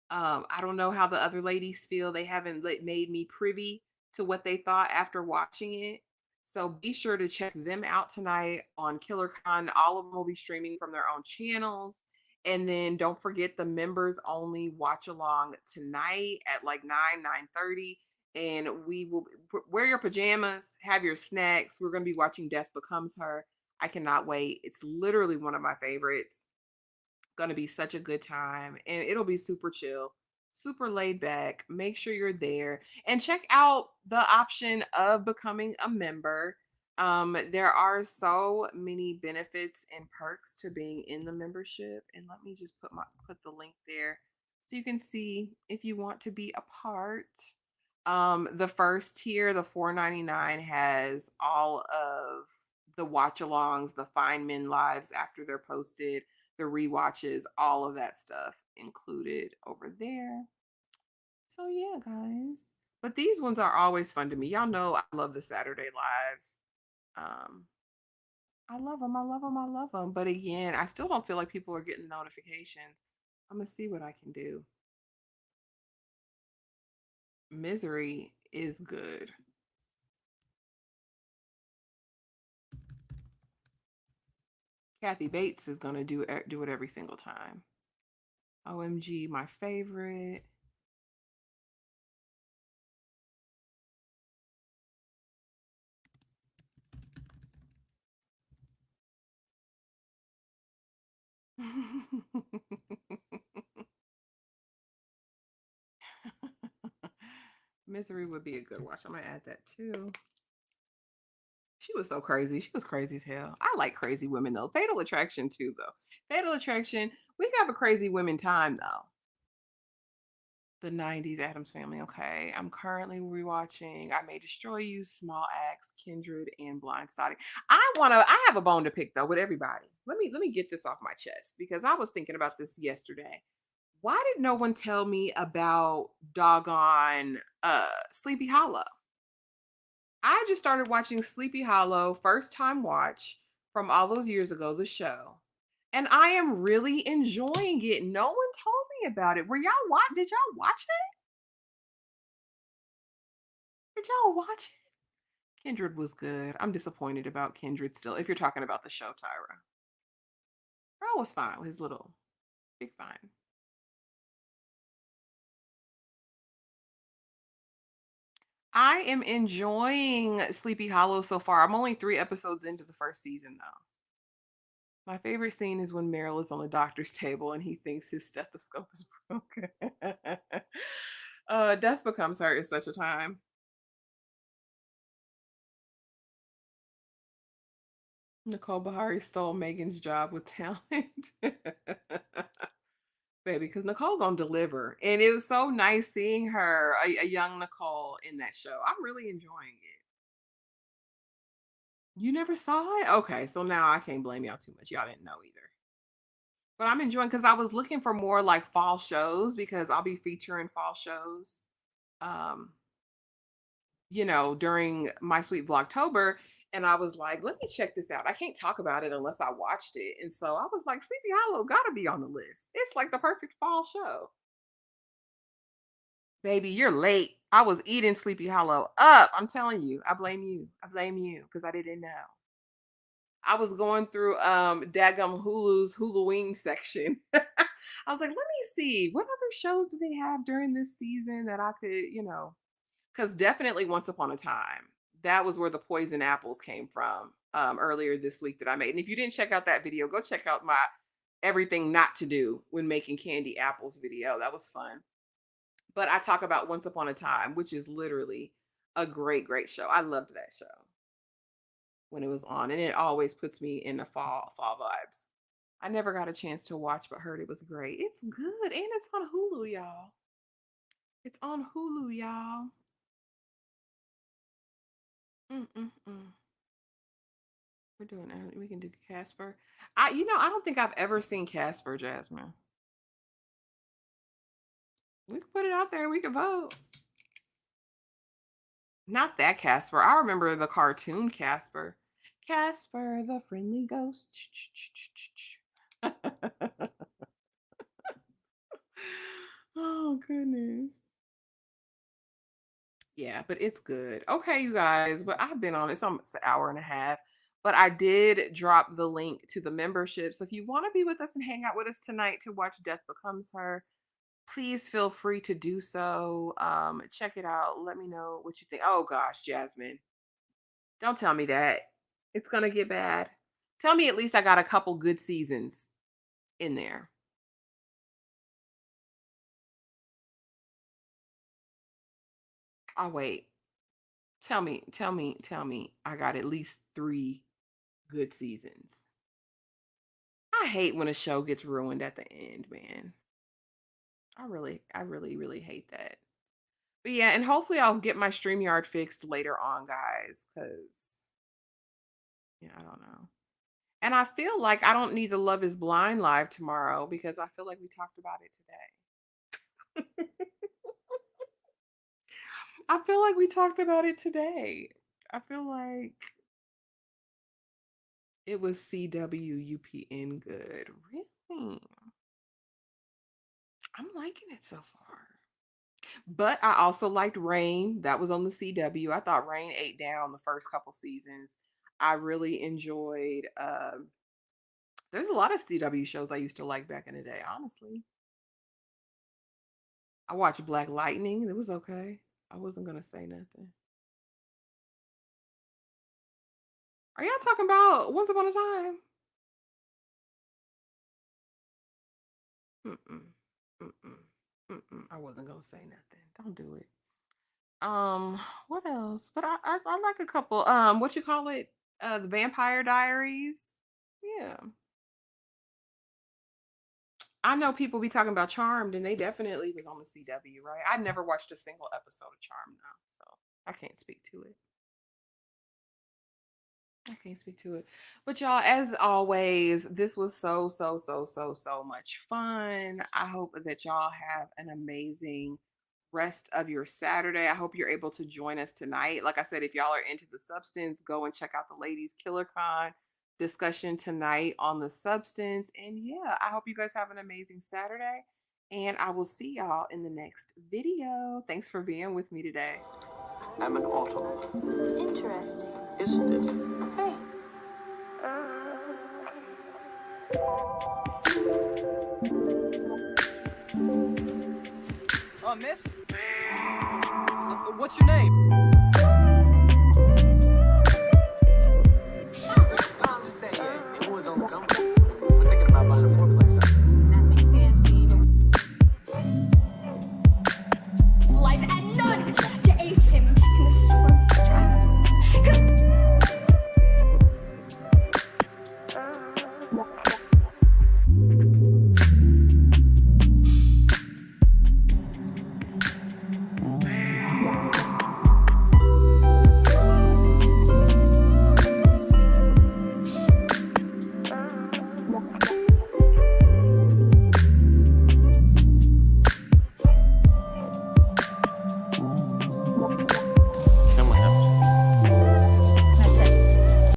I don't know how the other ladies feel. They haven't made me privy to what they thought after watching it. So be sure to check them out tonight on KillerCon. All of them will be streaming from their own channels. And then don't forget the members only watch along tonight at like 9:30. And we will wear your pajamas, have your snacks. We're going to be watching Death Becomes Her. I cannot wait. It's literally one of my favorites. Gonna be such a good time, and it'll be super chill, super laid back. Make sure you're there and check out the option of becoming a member. There are so many benefits and perks to being in the membership, and let me just put the link there so you can see if you want to be a part. The first tier, the $4.99, has all of the watch alongs, the Find Men lives after they're posted, the rewatches, all of that stuff included over there. So yeah, guys. But these ones are always fun to me. Y'all know I love the Saturday lives. Um, I love them. I love them. I love them. But again, I still don't feel like people are getting notifications. I'm gonna see what I can do. Misery is good. Kathy Bates is gonna do it every single time. OMG, my favorite. Misery would be a good watch. I'm gonna add that too. She was so crazy. She was crazy as hell. I like crazy women though. Fatal Attraction too, though. Fatal Attraction. We have a crazy women time though. The 90s Adams Family. Okay. I'm currently rewatching I May Destroy You, Small Axe, Kindred, and Blindsided. I have a bone to pick though with everybody. Let me get this off my chest because I was thinking about this yesterday. Why did no one tell me about doggone Sleepy Hollow? I just started watching Sleepy Hollow, first time watch from all those years ago, the show. And I am really enjoying it. No one told me about it. Did y'all watch it? Did y'all watch it? Kindred was good. I'm disappointed about Kindred still. If you're talking about the show, Tyra. Earl was fine with his little big fine. I am enjoying Sleepy Hollow so far. I'm only 3 episodes into the first season though. My favorite scene is when Meryl is on the doctor's table and he thinks his stethoscope is broken. Death Becomes Her is such a time. Nicole Bahari stole Megan's job with talent. Baby, because Nicole gonna deliver. And it was so nice seeing her, a young Nicole in that show. I'm really enjoying it. You never saw it? Okay, so now I can't blame y'all too much. Y'all didn't know either. But I'm enjoying because I was looking for more like fall shows because I'll be featuring fall shows. Um, during my sweet Vlogtober. And I was like, let me check this out. I can't talk about it unless I watched it. And so I was like, Sleepy Hollow gotta be on the list. It's like the perfect fall show. Baby, you're late. I was eating Sleepy Hollow up. I'm telling you. I blame you. I blame you because I didn't know. I was going through Dagum Hulu's Huluween section. I was like, let me see what other shows do they have during this season that I could, because definitely Once Upon a Time. That was where the poison apples came from earlier this week that I made. And if you didn't check out that video, go check out my everything not to do when making candy apples video. That was fun. But I talk about Once Upon a Time, which is literally a great, great show. I loved that show when it was on, and it always puts me in the fall vibes. I never got a chance to watch, but heard it was great. It's good, and it's on Hulu, y'all. It's on Hulu, y'all. Mm-mm-mm. We're doing it. We can do Casper. I don't think I've ever seen Casper, Jasmine. We can put it out there. We can vote. Not that Casper. I remember the cartoon Casper. Casper, the friendly ghost. Oh, goodness. Yeah, but it's good. Okay, you guys, but I've been on it. It's almost an hour and a half. But I did drop the link to the membership. So if you want to be with us and hang out with us tonight to watch Death Becomes Her, please feel free to do so. Check it out. Let me know what you think. Oh gosh, Jasmine. Don't tell me that. It's gonna get bad. Tell me at least I got a couple good seasons in there. I'll wait. Tell me I got at least 3 good seasons. I hate when a show gets ruined at the end, man. I really, really hate that. But yeah, and hopefully I'll get my StreamYard fixed later on, guys, because yeah, I don't know. And I feel like I don't need the Love is Blind live tomorrow because I feel like we talked about it today. I feel like we talked about it today. I feel like it was CWUPN good. Really? I'm liking it so far. But I also liked Rain. That was on the CW. I thought Rain ate down the first couple seasons. I really enjoyed there's a lot of CW shows I used to like back in the day, honestly. I watched Black Lightning. It was okay. I wasn't gonna say nothing. Are y'all talking about Once Upon a Time? Mm-mm. Mm-mm. Mm-mm. I wasn't gonna say nothing. Don't do it. What else? But I like a couple. What you call it? The Vampire Diaries. Yeah. I know people be talking about Charmed, and they definitely was on the CW, right? I never watched a single episode of Charmed now, so I can't speak to it. I can't speak to it. But y'all, as always, this was so much fun. I hope that y'all have an amazing rest of your Saturday. I hope you're able to join us tonight. Like I said, if y'all are into the substance, go and check out the Ladies Killer Con discussion tonight on the substance. And yeah, I hope you guys have an amazing Saturday. And I will see y'all in the next video. Thanks for being with me today. I'm an autumn. Interesting. Isn't it? Okay. Miss? What's your name?